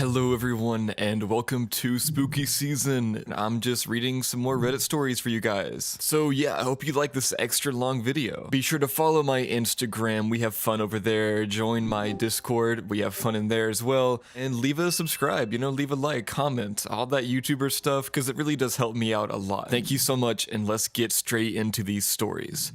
Hello everyone and welcome to spooky season. I'm just reading some more Reddit stories for you guys. So yeah, I hope you like this extra long video. Be sure to follow my Instagram, we have fun over there. Join my Discord, we have fun in there as well. And leave a subscribe, leave a like, comment, all that YouTuber stuff, because it really does help me out a lot. Thank you so much, and let's get straight into these stories.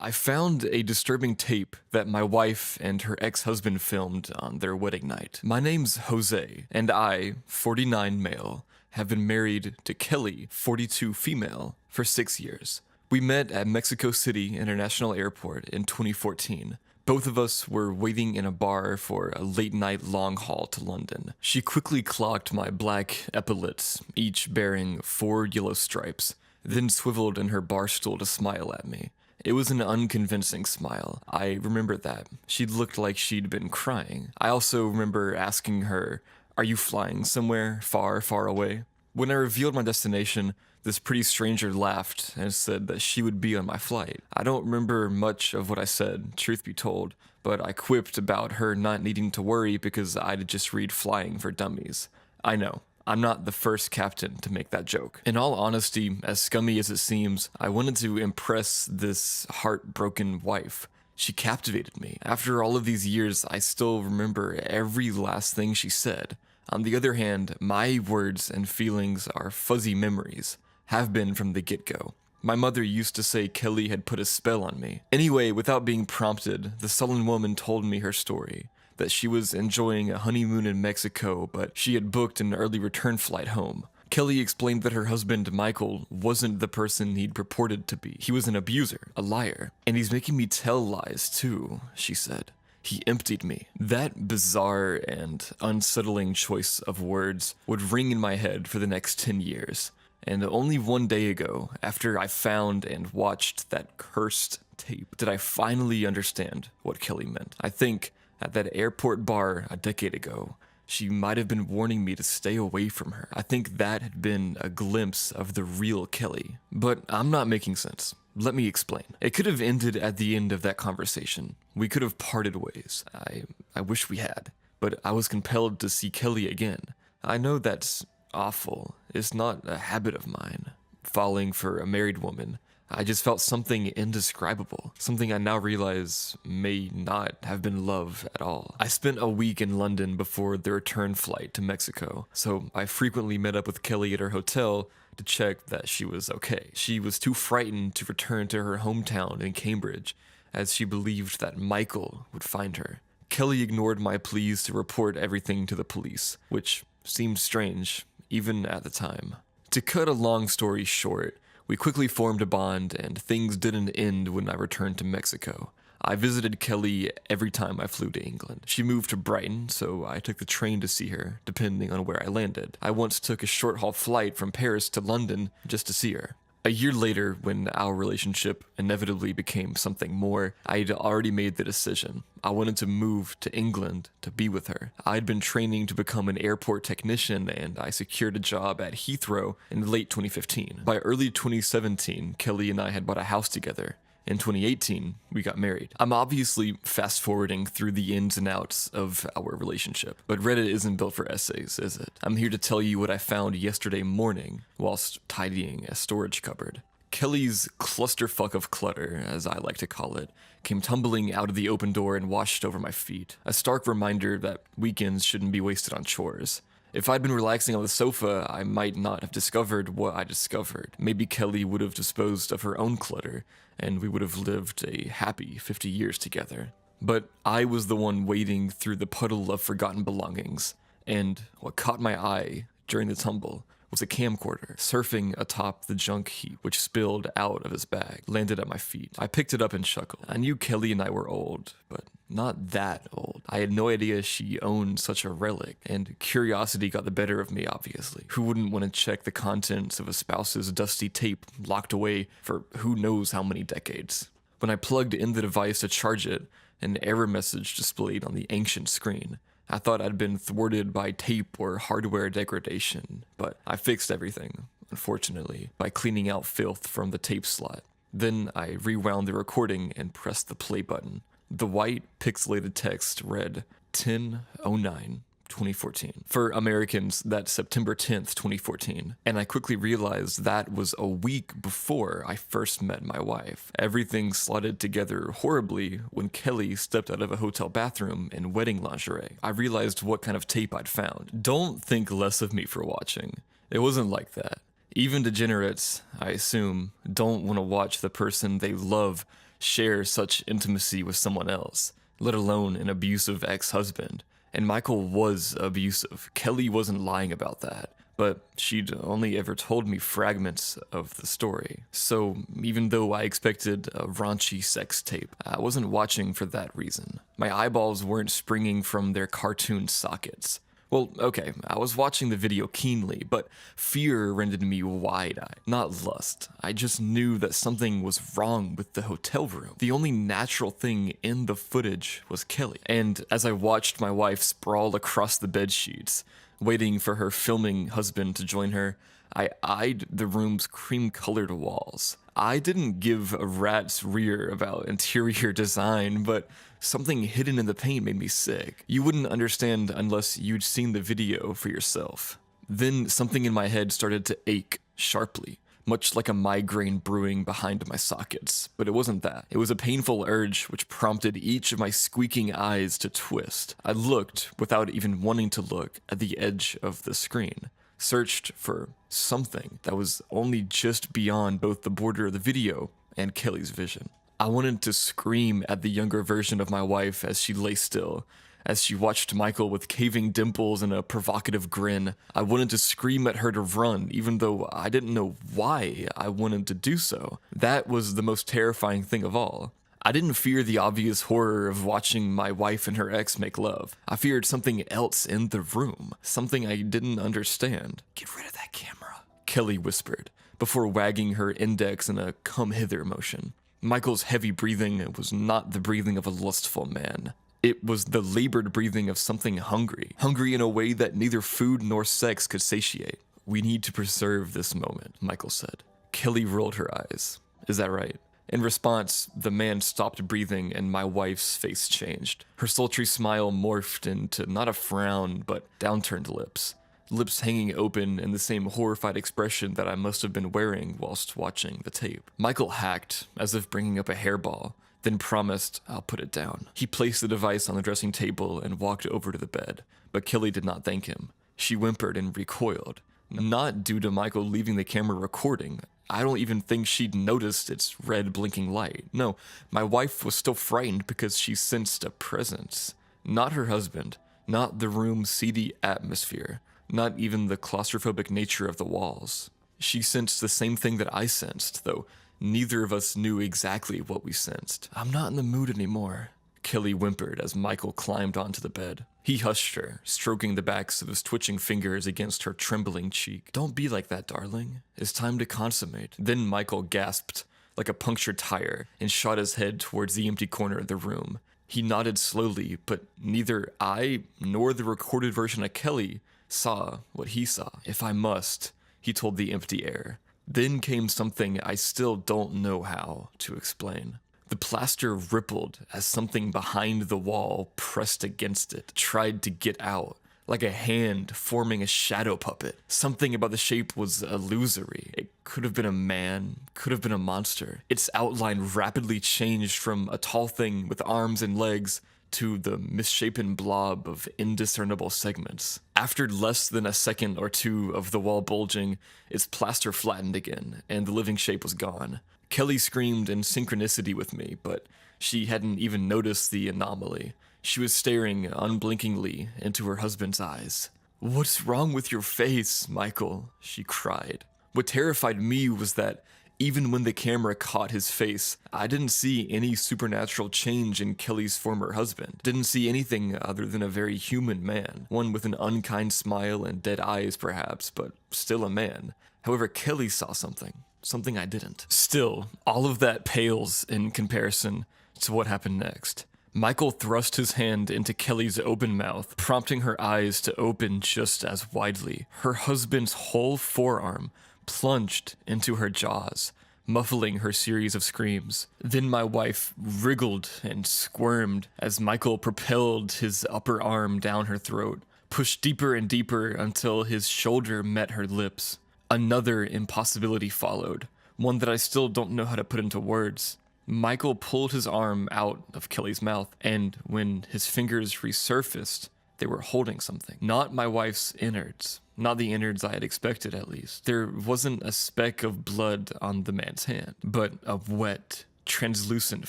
I found a disturbing tape that my wife and her ex-husband filmed on their wedding night. My name's Jose, and I, 49 male, have been married to Kelly, 42 female, for 6 years. We met at Mexico City International Airport in 2014. Both of us were waiting in a bar for a late-night long haul to London. She quickly clocked my black epaulets, each bearing 4 yellow stripes, then swiveled in her bar stool to smile at me. It was an unconvincing smile. I remember that. She looked like she'd been crying. I also remember asking her, "Are you flying somewhere far, far away?" When I revealed my destination, this pretty stranger laughed and said that she would be on my flight. I don't remember much of what I said, truth be told, but I quipped about her not needing to worry because I'd just read Flying for Dummies. I know. I'm not the first captain to make that joke. In all honesty, as scummy as it seems, I wanted to impress this heartbroken wife. She captivated me. After all of these years, I still remember every last thing she said. On the other hand, my words and feelings are fuzzy memories, have been from the get-go. My mother used to say Kelly had put a spell on me. Anyway, without being prompted, the sullen woman told me her story. That she was enjoying a honeymoon in Mexico, but she had booked an early return flight home. Kelly explained that her husband, Michael, wasn't the person he'd purported to be. He was an abuser, a liar, and he's making me tell lies too, she said. He emptied me. That bizarre and unsettling choice of words would ring in my head for the next 10 years. And only one day ago, after I found and watched that cursed tape, did I finally understand what Kelly meant. I think at that airport bar a decade ago, she might have been warning me to stay away from her. I think that had been a glimpse of the real Kelly. But I'm not making sense. Let me explain. It could have ended at the end of that conversation. We could have parted ways. I wish we had. But I was compelled to see Kelly again. I know that's awful. It's not a habit of mine, falling for a married woman. I just felt something indescribable, something I now realize may not have been love at all. I spent a week in London before the return flight to Mexico, so I frequently met up with Kelly at her hotel to check that she was okay. She was too frightened to return to her hometown in Cambridge, as she believed that Michael would find her. Kelly ignored my pleas to report everything to the police, which seemed strange, even at the time. To cut a long story short, we quickly formed a bond, and things didn't end when I returned to Mexico. I visited Kelly every time I flew to England. She moved to Brighton, so I took the train to see her, depending on where I landed. I once took a short-haul flight from Paris to London just to see her. A year later, when our relationship inevitably became something more, I'd already made the decision. I wanted to move to England to be with her. I'd been training to become an airport technician, and I secured a job at Heathrow in late 2015. By early 2017, Kelly and I had bought a house together. In 2018, we got married. I'm obviously fast-forwarding through the ins and outs of our relationship, but Reddit isn't built for essays, is it? I'm here to tell you what I found yesterday morning whilst tidying a storage cupboard. Kelly's clusterfuck of clutter, as I like to call it, came tumbling out of the open door and washed over my feet. A stark reminder that weekends shouldn't be wasted on chores. If I'd been relaxing on the sofa, I might not have discovered what I discovered. Maybe Kelly would have disposed of her own clutter, and we would have lived a happy 50 years together. But I was the one wading through the puddle of forgotten belongings, and what caught my eye during the tumble was a camcorder surfing atop the junk heap, which spilled out of his bag, landed at my feet. I picked it up and chuckled. I knew Kelly and I were old, but not that old. I had no idea she owned such a relic, and curiosity got the better of me, obviously. Who wouldn't want to check the contents of a spouse's dusty tape locked away for who knows how many decades? When I plugged in the device to charge it, an error message displayed on the ancient screen. I thought I'd been thwarted by tape or hardware degradation, but I fixed everything, unfortunately, by cleaning out filth from the tape slot. Then I rewound the recording and pressed the play button. The white pixelated text read 10:09, 2014. For Americans, that's September 10th, 2014. And I quickly realized that was a week before I first met my wife. Everything slotted together horribly when Kelly stepped out of a hotel bathroom in wedding lingerie. I realized what kind of tape I'd found. Don't think less of me for watching. It wasn't like that. Even degenerates, I assume, don't want to watch the person they love share such intimacy with someone else, let alone an abusive ex-husband. And Michael was abusive. Kelly wasn't lying about that, but she'd only ever told me fragments of the story. So even though I expected a raunchy sex tape, I wasn't watching for that reason. My eyeballs weren't springing from their cartoon sockets. Well, okay, I was watching the video keenly, but fear rendered me wide-eyed, not lust. I just knew that something was wrong with the hotel room. The only natural thing in the footage was Kelly. And as I watched my wife sprawl across the bed sheets, waiting for her filming husband to join her, I eyed the room's cream-colored walls. I didn't give a rat's rear about interior design, but something hidden in the paint made me sick. You wouldn't understand unless you'd seen the video for yourself. Then something in my head started to ache sharply, much like a migraine brewing behind my sockets. But it wasn't that. It was a painful urge which prompted each of my squeaking eyes to twist. I looked, without even wanting to look, at the edge of the screen. Searched for something that was only just beyond both the border of the video and Kelly's vision. I wanted to scream at the younger version of my wife as she lay still, as she watched Michael with caving dimples and a provocative grin. I wanted to scream at her to run, even though I didn't know why I wanted to do so. That was the most terrifying thing of all. I didn't fear the obvious horror of watching my wife and her ex make love. I feared something else in the room, something I didn't understand. "Get rid of that camera," Kelly whispered, before wagging her index in a come-hither motion. Michael's heavy breathing was not the breathing of a lustful man. It was the labored breathing of something hungry. Hungry in a way that neither food nor sex could satiate. "We need to preserve this moment," Michael said. Kelly rolled her eyes. "Is that right?" In response, the man stopped breathing and my wife's face changed. Her sultry smile morphed into not a frown, but downturned lips. Lips hanging open in the same horrified expression that I must have been wearing whilst watching the tape. Michael hacked, as if bringing up a hairball, then promised, "I'll put it down." He placed the device on the dressing table and walked over to the bed, but Kelly did not thank him. She whimpered and recoiled. Not due to Michael leaving the camera recording. I don't even think she'd noticed its red blinking light. No, my wife was still frightened because she sensed a presence. Not her husband, not the room's seedy atmosphere, not even the claustrophobic nature of the walls. She sensed the same thing that I sensed, though neither of us knew exactly what we sensed. "I'm not in the mood anymore," Kelly whimpered as Michael climbed onto the bed. He hushed her, stroking the backs of his twitching fingers against her trembling cheek. "Don't be like that, darling. It's time to consummate." Then Michael gasped like a punctured tire and shot his head towards the empty corner of the room. He nodded slowly, but neither I nor the recorded version of Kelly saw what he saw. "If I must," he told the empty air. Then came something I still don't know how to explain. The plaster rippled as something behind the wall pressed against it, tried to get out, like a hand forming a shadow puppet. Something about the shape was illusory. It could have been a man, could have been a monster. Its outline rapidly changed from a tall thing with arms and legs to the misshapen blob of indiscernible segments. After less than a second or two of the wall bulging, its plaster flattened again, and the living shape was gone. Kelly screamed in synchronicity with me, but she hadn't even noticed the anomaly. She was staring unblinkingly into her husband's eyes. "What's wrong with your face, Michael?" she cried. What terrified me was that even when the camera caught his face, I didn't see any supernatural change in Kelly's former husband. Didn't see anything other than a very human man. One with an unkind smile and dead eyes, perhaps, but still a man. However, Kelly saw something I didn't. Still, all of that pales in comparison to what happened next. Michael thrust his hand into Kelly's open mouth, prompting her eyes to open just as widely. Her husband's whole forearm plunged into her jaws, muffling her series of screams. Then my wife wriggled and squirmed as Michael propelled his upper arm down her throat, pushed deeper and deeper until his shoulder met her lips. Another impossibility followed, one that I still don't know how to put into words. Michael pulled his arm out of Kelly's mouth, and when his fingers resurfaced, they were holding something. Not my wife's innards. Not the innards I had expected, at least. There wasn't a speck of blood on the man's hand, but a wet, translucent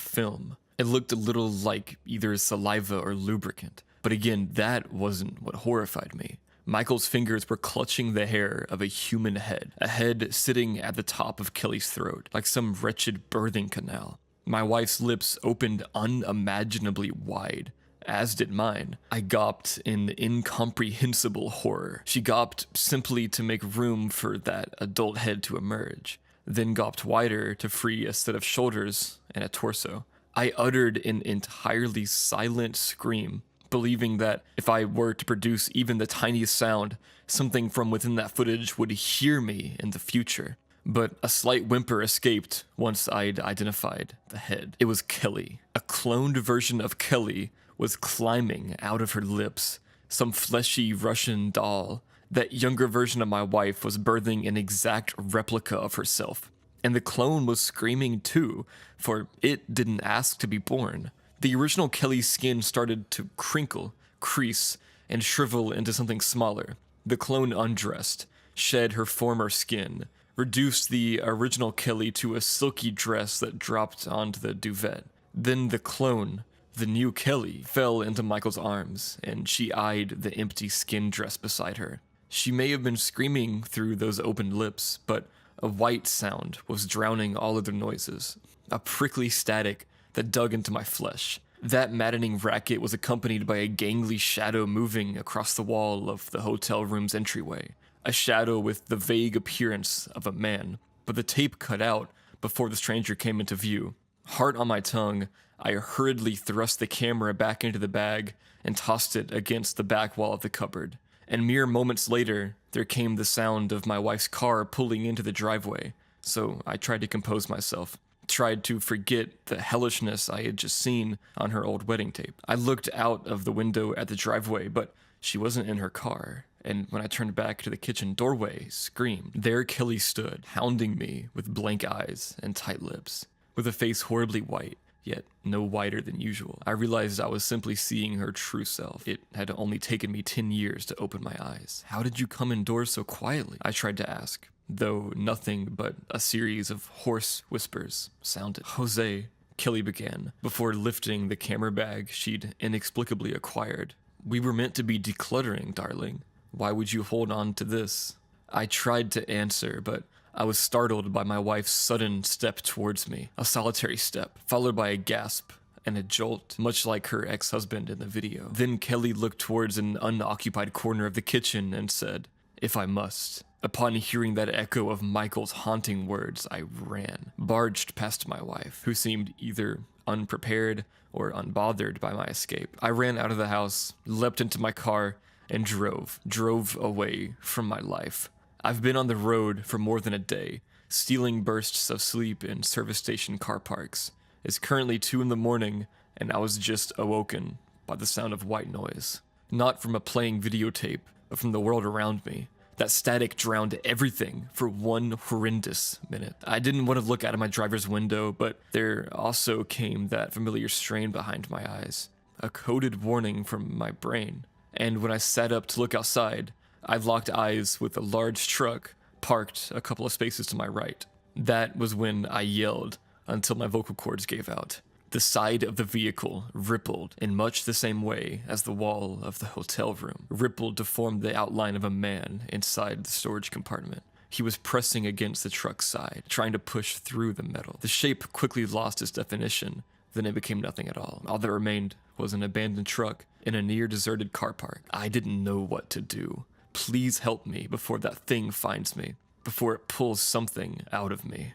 film. It looked a little like either saliva or lubricant. But again, that wasn't what horrified me. Michael's fingers were clutching the hair of a human head, a head sitting at the top of Kelly's throat, like some wretched birthing canal. My wife's lips opened unimaginably wide, as did mine. I gawped in incomprehensible horror. She gawped simply to make room for that adult head to emerge, then gawped wider to free a set of shoulders and a torso. I uttered an entirely silent scream, believing that if I were to produce even the tiniest sound, something from within that footage would hear me in the future. But a slight whimper escaped once I'd identified the head. It was Kelly. A cloned version of Kelly was climbing out of her lips, some fleshy Russian doll. That younger version of my wife was birthing an exact replica of herself. And the clone was screaming too, for it didn't ask to be born. The original Kelly's skin started to crinkle, crease, and shrivel into something smaller. The clone undressed, shed her former skin, reduced the original Kelly to a silky dress that dropped onto the duvet. Then the clone, the new Kelly, fell into Michael's arms, and she eyed the empty skin dress beside her. She may have been screaming through those opened lips, but a white sound was drowning all other noises, a prickly static that dug into my flesh. That maddening racket was accompanied by a gangly shadow moving across the wall of the hotel room's entryway. A shadow with the vague appearance of a man, but the tape cut out before the stranger came into view. Heart on my tongue, I hurriedly thrust the camera back into the bag and tossed it against the back wall of the cupboard. And mere moments later, there came the sound of my wife's car pulling into the driveway, so I tried to compose myself. Tried to forget the hellishness I had just seen on her old wedding tape. I looked out of the window at the driveway, but she wasn't in her car. And when I turned back to the kitchen doorway, screamed. There Kelly stood, hounding me with blank eyes and tight lips, with a face horribly white, yet no whiter than usual. I realized I was simply seeing her true self. It had only taken me 10 years to open my eyes. How did you come indoors so quietly? I tried to ask, though nothing but a series of hoarse whispers sounded. Jose, Kelly began, before lifting the camera bag she'd inexplicably acquired. We were meant to be decluttering, darling. Why would you hold on to this? I tried to answer, but I was startled by my wife's sudden step towards me. A solitary step, followed by a gasp and a jolt, much like her ex-husband in the video. Then Kelly looked towards an unoccupied corner of the kitchen and said, "If I must." Upon hearing that echo of Michael's haunting words, I ran, barged past my wife, who seemed either unprepared or unbothered by my escape. I ran out of the house, leapt into my car, and drove away from my life. I've been on the road for more than a day, stealing bursts of sleep in service station car parks. It's currently 2 a.m, and I was just awoken by the sound of white noise. Not from a playing videotape, but from the world around me. That static drowned everything for one horrendous minute. I didn't want to look out of my driver's window, but there also came that familiar strain behind my eyes, a coded warning from my brain. And when I sat up to look outside, I locked eyes with a large truck parked a couple of spaces to my right. That was when I yelled until my vocal cords gave out. The side of the vehicle rippled in much the same way as the wall of the hotel room, rippled to form the outline of a man inside the storage compartment. He was pressing against the truck's side, trying to push through the metal. The shape quickly lost its definition, then it became nothing at all. All that remained was an abandoned truck in a near-deserted car park. I didn't know what to do. Please help me before that thing finds me, before it pulls something out of me.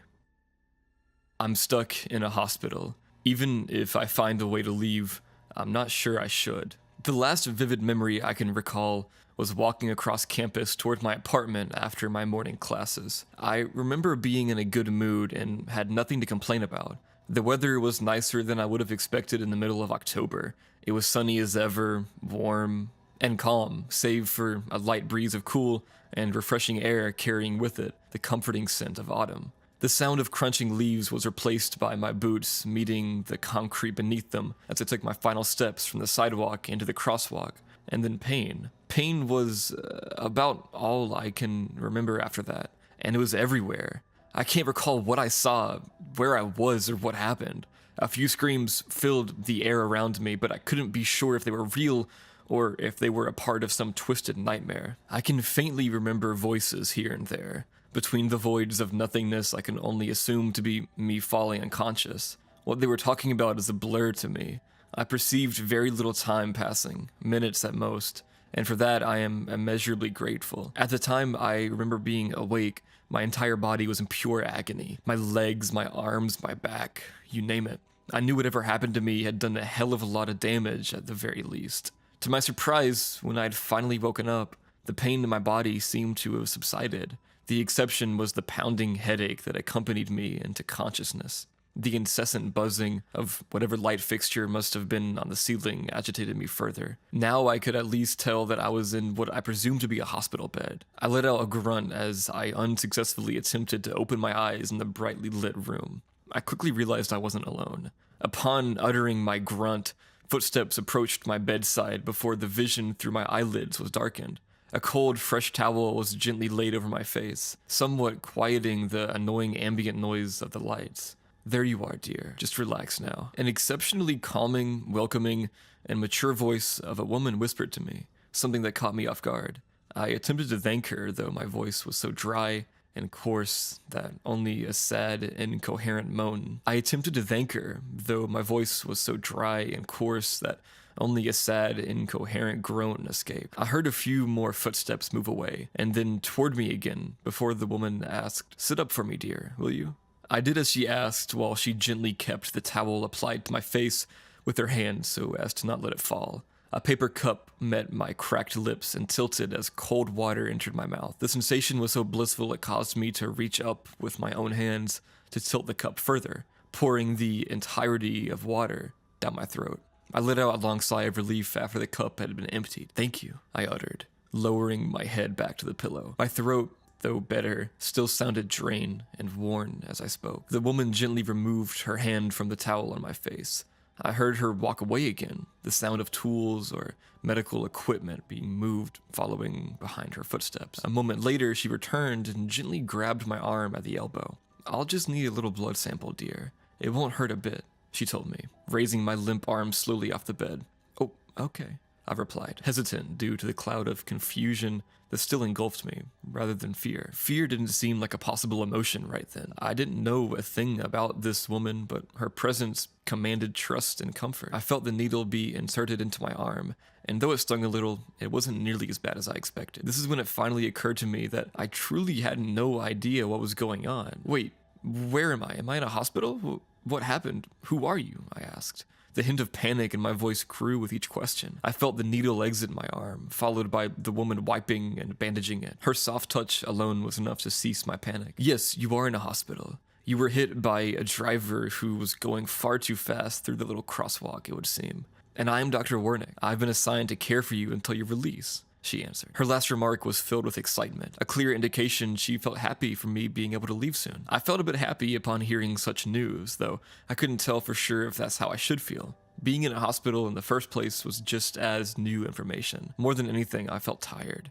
I'm stuck in a hospital. Even if I find a way to leave, I'm not sure I should. The last vivid memory I can recall was walking across campus toward my apartment after my morning classes. I remember being in a good mood and had nothing to complain about. The weather was nicer than I would have expected in the middle of October. It was sunny as ever, warm, and calm, save for a light breeze of cool and refreshing air carrying with it the comforting scent of autumn. The sound of crunching leaves was replaced by my boots meeting the concrete beneath them as I took my final steps from the sidewalk into the crosswalk, and then pain. Pain was about all I can remember after that, and it was everywhere. I can't recall what I saw, where I was, or what happened. A few screams filled the air around me, but I couldn't be sure if they were real or if they were a part of some twisted nightmare. I can faintly remember voices here and there. Between the voids of nothingness, I can only assume to be me falling unconscious. What they were talking about is a blur to me. I perceived very little time passing, minutes at most, and for that I am immeasurably grateful. At the time, I remember being awake. My entire body was in pure agony. My legs, my arms, my back, you name it. I knew whatever happened to me had done a hell of a lot of damage at the very least. To my surprise, when I had finally woken up, the pain in my body seemed to have subsided. The exception was the pounding headache that accompanied me into consciousness. The incessant buzzing of whatever light fixture must have been on the ceiling agitated me further. Now I could at least tell that I was in what I presumed to be a hospital bed. I let out a grunt as I unsuccessfully attempted to open my eyes in the brightly lit room. I quickly realized I wasn't alone. Upon uttering my grunt, footsteps approached my bedside before the vision through my eyelids was darkened. A cold, fresh towel was gently laid over my face, somewhat quieting the annoying ambient noise of the lights. "There you are, dear. Just relax now." An exceptionally calming, welcoming, and mature voice of a woman whispered to me, something that caught me off guard. I attempted to thank her, though my voice was so dry and coarse that only a sad, incoherent moan. I attempted to thank her, though my voice was so dry and coarse that only a sad, incoherent groan escaped. I heard a few more footsteps move away, and then toward me again, before the woman asked, "Sit up for me, dear, will you?" I did as she asked, while she gently kept the towel applied to my face with her hand so as to not let it fall. A paper cup met my cracked lips and tilted as cold water entered my mouth. The sensation was so blissful it caused me to reach up with my own hands to tilt the cup further, pouring the entirety of water down my throat. I let out a long sigh of relief after the cup had been emptied. "Thank you," I uttered, lowering my head back to the pillow. My throat, though better, still sounded drained and worn as I spoke. The woman gently removed her hand from the towel on my face. I heard her walk away again, the sound of tools or medical equipment being moved following behind her footsteps. A moment later, she returned and gently grabbed my arm at the elbow. "I'll just need a little blood sample, dear. It won't hurt a bit," she told me, raising my limp arm slowly off the bed. "Oh, okay," I replied, hesitant due to the cloud of confusion that still engulfed me, rather than fear. Fear didn't seem like a possible emotion right then. I didn't know a thing about this woman, but her presence commanded trust and comfort. I felt the needle be inserted into my arm, and though it stung a little, it wasn't nearly as bad as I expected. This is when it finally occurred to me that I truly had no idea what was going on. "Wait, where am I? Am I in a hospital? What happened? Who are you?" I asked. The hint of panic in my voice grew with each question. I felt the needle exit my arm, followed by the woman wiping and bandaging it. Her soft touch alone was enough to cease my panic. "Yes, you are in a hospital. You were hit by a driver who was going far too fast through the little crosswalk, it would seem. And I am Dr. Wernick. I've been assigned to care for you until your release," she answered. Her last remark was filled with excitement, a clear indication she felt happy for me being able to leave soon. I felt a bit happy upon hearing such news, though I couldn't tell for sure if that's how I should feel. Being in a hospital in the first place was just as new information. More than anything, I felt tired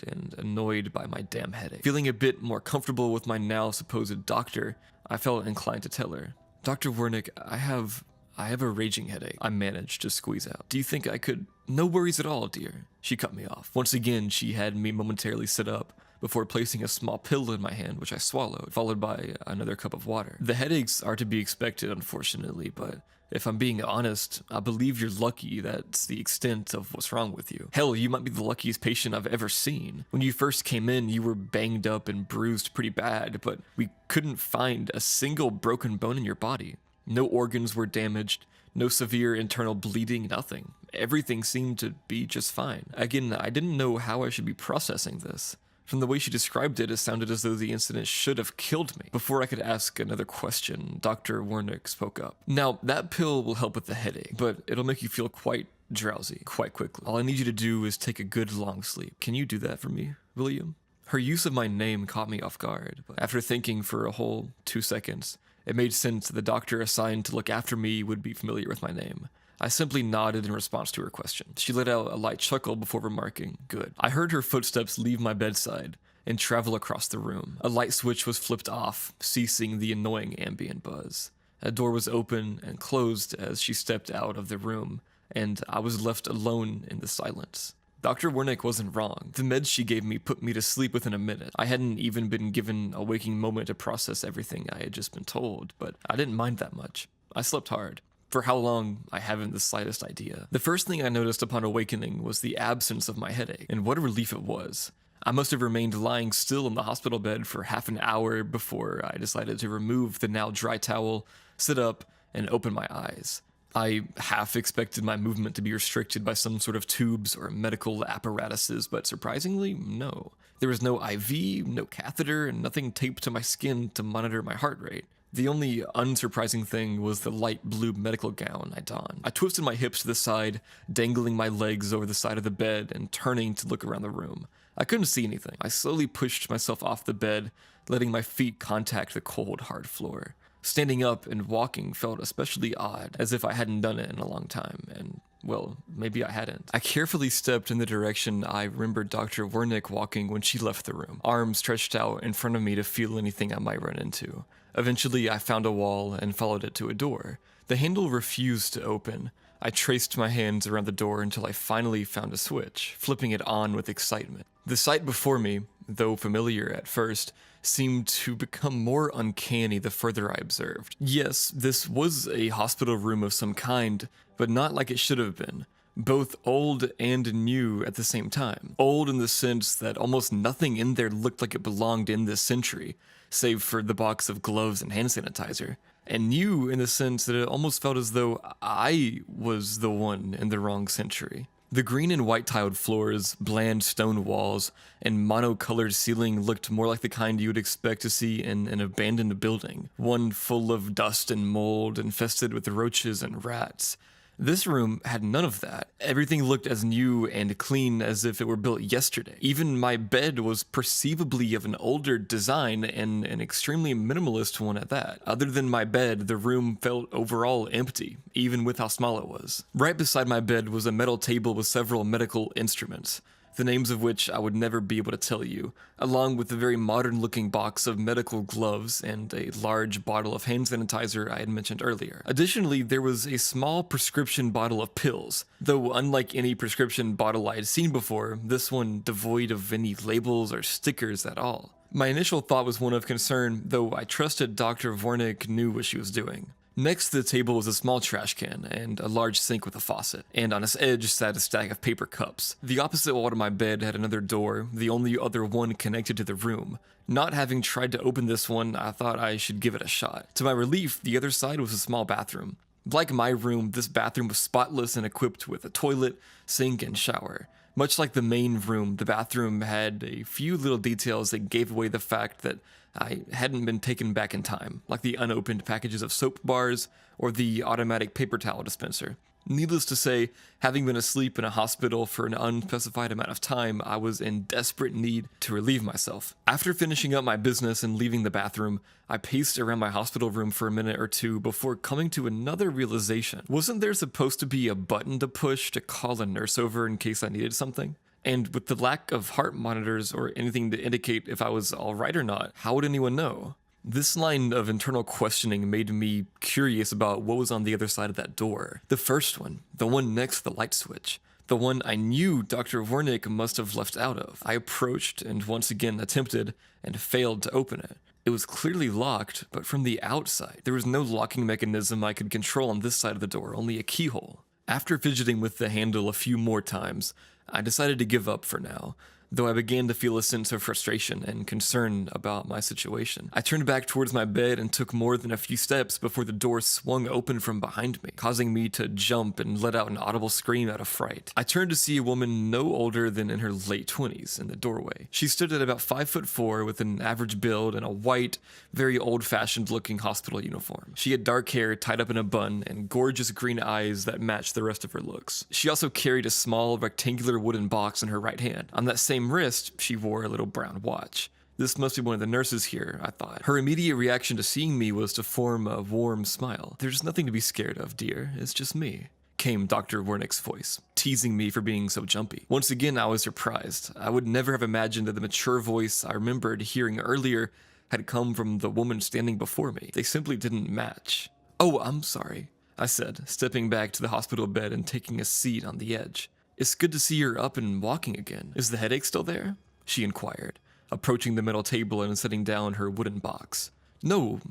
and annoyed by my damn headache. Feeling a bit more comfortable with my now supposed doctor, I felt inclined to tell her, "Dr. Wernick, I have a raging headache," I managed to squeeze out. "Do you think I could—" "No worries at all, dear," she cut me off. Once again, she had me momentarily sit up before placing a small pill in my hand, which I swallowed, followed by another cup of water. The headaches are to be expected, unfortunately, but if I'm being honest, I believe you're lucky that's the extent of what's wrong with you. Hell, you might be the luckiest patient I've ever seen. When you first came in, you were banged up and bruised pretty bad, but we couldn't find a single broken bone in your body. No organs were damaged, no severe internal bleeding, nothing. Everything seemed to be just fine. Again, I didn't know how I should be processing this. From the way she described it, it sounded as though the incident should have killed me. Before I could ask another question, Dr. Warnick spoke up. Now, that pill will help with the headache, but it'll make you feel quite drowsy quite quickly. All I need you to do is take a good long sleep. Can you do that for me, William? Her use of my name caught me off guard, but after thinking for a whole 2 seconds, it made sense that the doctor assigned to look after me would be familiar with my name. I simply nodded in response to her question. She let out a light chuckle before remarking, "Good." I heard her footsteps leave my bedside and travel across the room. A light switch was flipped off, ceasing the annoying ambient buzz. A door was open and closed as she stepped out of the room, and I was left alone in the silence. Dr. Wernick wasn't wrong. The meds she gave me put me to sleep within a minute. I hadn't even been given a waking moment to process everything I had just been told, but I didn't mind that much. I slept hard. For how long, I haven't the slightest idea. The first thing I noticed upon awakening was the absence of my headache, and what a relief it was. I must have remained lying still in the hospital bed for half an hour before I decided to remove the now dry towel, sit up, and open my eyes. I half expected my movement to be restricted by some sort of tubes or medical apparatuses, but surprisingly, no. There was no IV, no catheter, and nothing taped to my skin to monitor my heart rate. The only unsurprising thing was the light blue medical gown I donned. I twisted my hips to the side, dangling my legs over the side of the bed and turning to look around the room. I couldn't see anything. I slowly pushed myself off the bed, letting my feet contact the cold, hard floor. Standing up and walking felt especially odd, as if I hadn't done it in a long time, and, well, maybe I hadn't. I carefully stepped in the direction I remembered Dr. Wernick walking when she left the room, arms stretched out in front of me to feel anything I might run into. Eventually, I found a wall and followed it to a door. The handle refused to open. I traced my hands around the door until I finally found a switch, flipping it on with excitement. The sight before me, though familiar at first, seemed to become more uncanny the further I observed. Yes, this was a hospital room of some kind, but not like it should have been. Both old and new at the same time. Old in the sense that almost nothing in there looked like it belonged in this century, save for the box of gloves and hand sanitizer. And new in the sense that it almost felt as though I was the one in the wrong century. The green and white tiled floors, bland stone walls, and monocolored ceiling looked more like the kind you would expect to see in an abandoned building, one full of dust and mold infested with roaches and rats. This room had none of that. Everything looked as new and clean as if it were built yesterday. Even my bed was perceivably of an older design and an extremely minimalist one at that. Other than my bed, the room felt overall empty, even with how small it was. Right beside my bed was a metal table with several medical instruments, the names of which I would never be able to tell you, along with a very modern-looking box of medical gloves and a large bottle of hand sanitizer I had mentioned earlier. Additionally, there was a small prescription bottle of pills, though unlike any prescription bottle I had seen before, this one devoid of any labels or stickers at all. My initial thought was one of concern, though I trusted Dr. Vornick knew what she was doing. Next to the table was a small trash can and a large sink with a faucet, and on its edge sat a stack of paper cups. The opposite wall to my bed had another door, the only other one connected to the room. Not having tried to open this one, I thought I should give it a shot. To my relief, the other side was a small bathroom. Like my room, this bathroom was spotless and equipped with a toilet, sink, and shower. Much like the main room, the bathroom had a few little details that gave away the fact that I hadn't been taken back in time, like the unopened packages of soap bars or the automatic paper towel dispenser. Needless to say, having been asleep in a hospital for an unspecified amount of time, I was in desperate need to relieve myself. After finishing up my business and leaving the bathroom, I paced around my hospital room for a minute or two before coming to another realization. Wasn't there supposed to be a button to push to call a nurse over in case I needed something? And with the lack of heart monitors or anything to indicate if I was alright or not, how would anyone know? This line of internal questioning made me curious about what was on the other side of that door. The first one, the one next to the light switch. The one I knew Dr. Wernick must have left out of. I approached and once again attempted and failed to open it. It was clearly locked, but from the outside. There was no locking mechanism I could control on this side of the door, only a keyhole. After fidgeting with the handle a few more times, I decided to give up for now. though I began to feel a sense of frustration and concern about my situation. I turned back towards my bed and took more than a few steps before the door swung open from behind me, causing me to jump and let out an audible scream out of fright. I turned to see a woman no older than in her late 20s in the doorway. She stood at about 5'4" with an average build and a white, very old-fashioned looking hospital uniform. She had dark hair tied up in a bun and gorgeous green eyes that matched the rest of her looks. She also carried a small rectangular wooden box in her right hand. On that same wrist, she wore a little brown watch. This must be one of the nurses here, I thought. Her immediate reaction to seeing me was to form a warm smile. "There's nothing to be scared of, dear. It's just me," came Dr. Wernick's voice, teasing me for being so jumpy. Once again, I was surprised. I would never have imagined that the mature voice I remembered hearing earlier had come from the woman standing before me. They simply didn't match. "Oh, I'm sorry," I said, stepping back to the hospital bed and taking a seat on the edge. "It's good to see you're up and walking again. Is the headache still there?" she inquired, approaching the metal table and setting down her wooden box. No,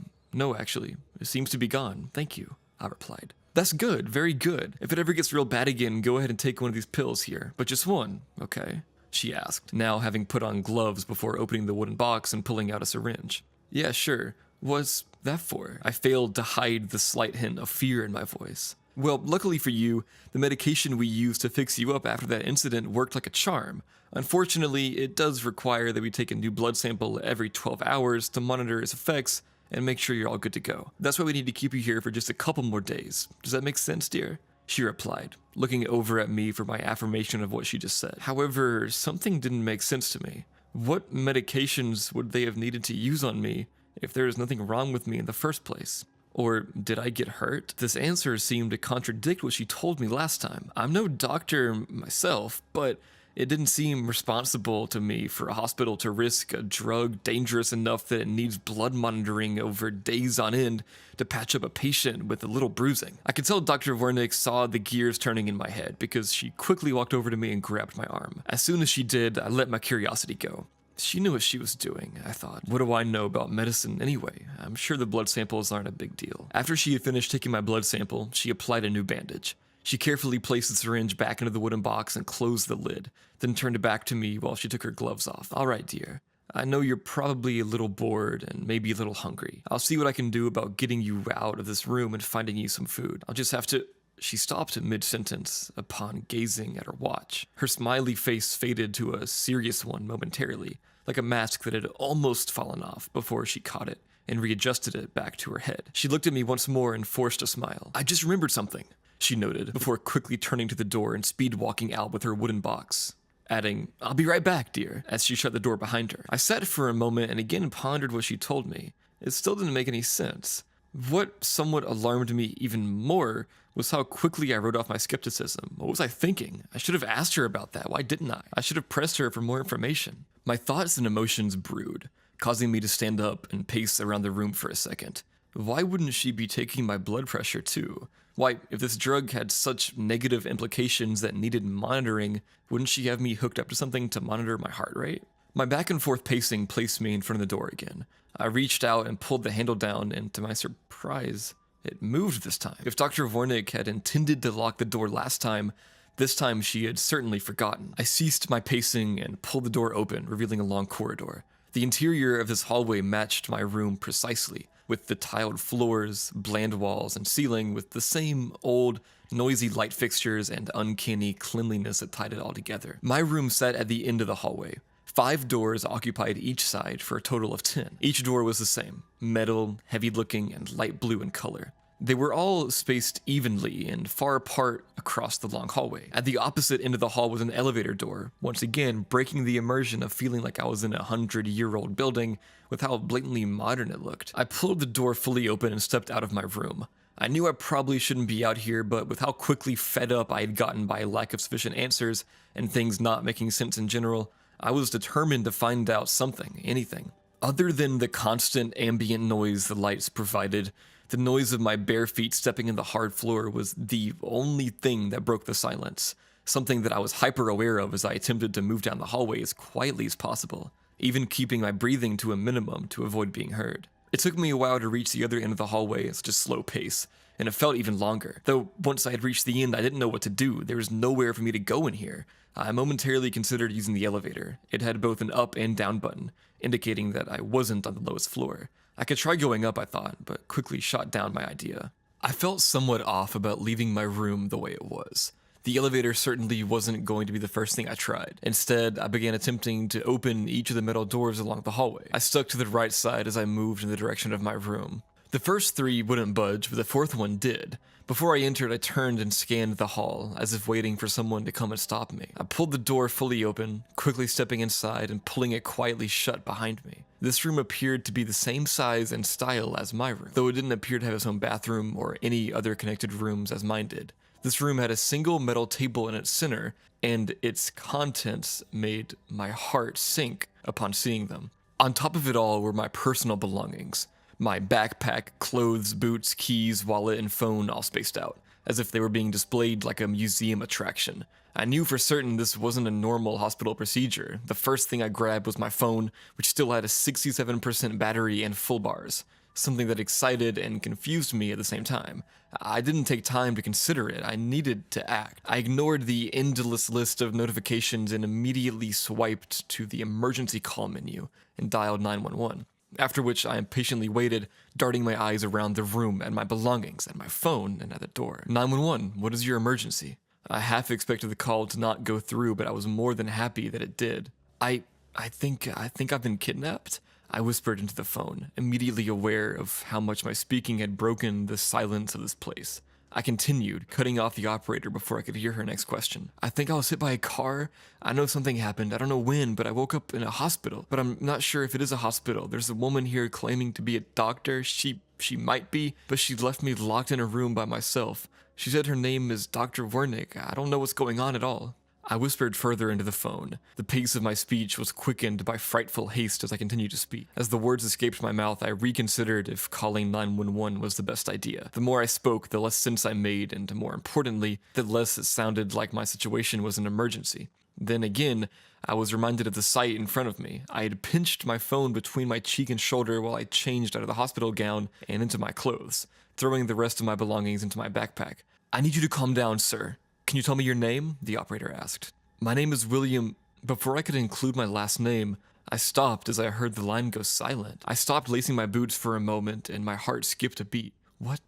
actually. It seems to be gone. Thank you," I replied. "That's good, very good. If it ever gets real bad again, go ahead and take one of these pills here, but just one, okay?" she asked, now having put on gloves before opening the wooden box and pulling out a syringe. "Yeah, sure. What's that for?" I failed to hide the slight hint of fear in my voice. "Well, luckily for you, the medication we used to fix you up after that incident worked like a charm. Unfortunately, it does require that we take a new blood sample every 12 hours to monitor its effects and make sure you're all good to go. That's why we need to keep you here for just a couple more days. Does that make sense, dear?" she replied, looking over at me for my affirmation of what she just said. However, something didn't make sense to me. What medications would they have needed to use on me if there was nothing wrong with me in the first place? Or did I get hurt? This answer seemed to contradict what she told me last time. I'm no doctor myself, but it didn't seem responsible to me for a hospital to risk a drug dangerous enough that it needs blood monitoring over days on end to patch up a patient with a little bruising. I could tell Dr. Wernick saw the gears turning in my head because she quickly walked over to me and grabbed my arm. As soon as she did, I let my curiosity go. She knew what she was doing, I thought. What do I know about medicine anyway? I'm sure the blood samples aren't a big deal. After she had finished taking my blood sample, she applied a new bandage. She carefully placed the syringe back into the wooden box and closed the lid, then turned it back to me while she took her gloves off. "All right, dear. I know you're probably a little bored and maybe a little hungry. I'll see what I can do about getting you out of this room and finding you some food. I'll just have to..." She stopped mid-sentence upon gazing at her watch. Her smiley face faded to a serious one momentarily, like a mask that had almost fallen off before she caught it and readjusted it back to her head. She looked at me once more and forced a smile. "I just remembered something," she noted, before quickly turning to the door and speed walking out with her wooden box, adding, "I'll be right back, dear," as she shut the door behind her. I sat for a moment and again pondered what she told me. It still didn't make any sense. What somewhat alarmed me even more was how quickly I wrote off my skepticism. What was I thinking? I should have asked her about that. Why didn't I? I should have pressed her for more information. My thoughts and emotions brewed, causing me to stand up and pace around the room for a second. Why wouldn't she be taking my blood pressure too? Why, if this drug had such negative implications that needed monitoring, wouldn't she have me hooked up to something to monitor my heart rate? My back and forth pacing placed me in front of the door again. I reached out and pulled the handle down, and to my surprise, it moved this time. If Dr. Wernick had intended to lock the door last time, this time she had certainly forgotten. I ceased my pacing and pulled the door open, revealing a long corridor. The interior of this hallway matched my room precisely, with the tiled floors, bland walls, and ceiling with the same old, noisy light fixtures and uncanny cleanliness that tied it all together. My room sat at the end of the hallway. 5 doors occupied each side for a total of 10. Each door was the same, metal, heavy-looking, and light blue in color. They were all spaced evenly and far apart across the long hallway. At the opposite end of the hall was an elevator door, once again breaking the immersion of feeling like I was in a 100-year-old building with how blatantly modern it looked. I pulled the door fully open and stepped out of my room. I knew I probably shouldn't be out here, but with how quickly fed up I had gotten by lack of sufficient answers and things not making sense in general, I was determined to find out something, anything. Other than the constant ambient noise the lights provided, the noise of my bare feet stepping in the hard floor was the only thing that broke the silence, something that I was hyper aware of as I attempted to move down the hallway as quietly as possible, even keeping my breathing to a minimum to avoid being heard. It took me a while to reach the other end of the hallway at such a slow pace, and it felt even longer. Though once I had reached the end, I didn't know what to do. There was nowhere for me to go in here. I momentarily considered using the elevator. It had both an up and down button, indicating that I wasn't on the lowest floor. I could try going up, I thought, but quickly shot down my idea. I felt somewhat off about leaving my room the way it was. The elevator certainly wasn't going to be the first thing I tried. Instead, I began attempting to open each of the metal doors along the hallway. I stuck to the right side as I moved in the direction of my room. The first three wouldn't budge, but the fourth one did. Before I entered, I turned and scanned the hall, as if waiting for someone to come and stop me. I pulled the door fully open, quickly stepping inside and pulling it quietly shut behind me. This room appeared to be the same size and style as my room, though it didn't appear to have its own bathroom or any other connected rooms as mine did. This room had a single metal table in its center, and its contents made my heart sink upon seeing them. On top of it all were my personal belongings. My backpack, clothes, boots, keys, wallet, and phone all spaced out, as if they were being displayed like a museum attraction. I knew for certain this wasn't a normal hospital procedure. The first thing I grabbed was my phone, which still had a 67% battery and full bars, something that excited and confused me at the same time. I didn't take time to consider it. I needed to act. I ignored the endless list of notifications and immediately swiped to the emergency call menu and dialed 911. After which I impatiently waited, darting my eyes around the room at my belongings, at my phone, and at the door. 911, what is your emergency? I half expected the call to not go through, but I was more than happy that it did. I think I've been kidnapped, I whispered into the phone, immediately aware of how much my speaking had broken the silence of this place. I continued, cutting off the operator before I could hear her next question. I think I was hit by a car. I know something happened. I don't know when, but I woke up in a hospital. But I'm not sure if it is a hospital. There's a woman here claiming to be a doctor. She might be, but she left me locked in a room by myself. She said her name is Dr. Wernick. I don't know what's going on at all. I whispered further into the phone. The pace of my speech was quickened by frightful haste as I continued to speak. As the words escaped my mouth, I reconsidered if calling 911 was the best idea. The more I spoke, the less sense I made, and more importantly, the less it sounded like my situation was an emergency. Then again, I was reminded of the sight in front of me. I had pinched my phone between my cheek and shoulder while I changed out of the hospital gown and into my clothes, throwing the rest of my belongings into my backpack. I need you to calm down, sir. Can you tell me your name? The operator asked. My name is William. Before I could include my last name, I stopped as I heard the line go silent. I stopped lacing my boots for a moment and my heart skipped a beat. What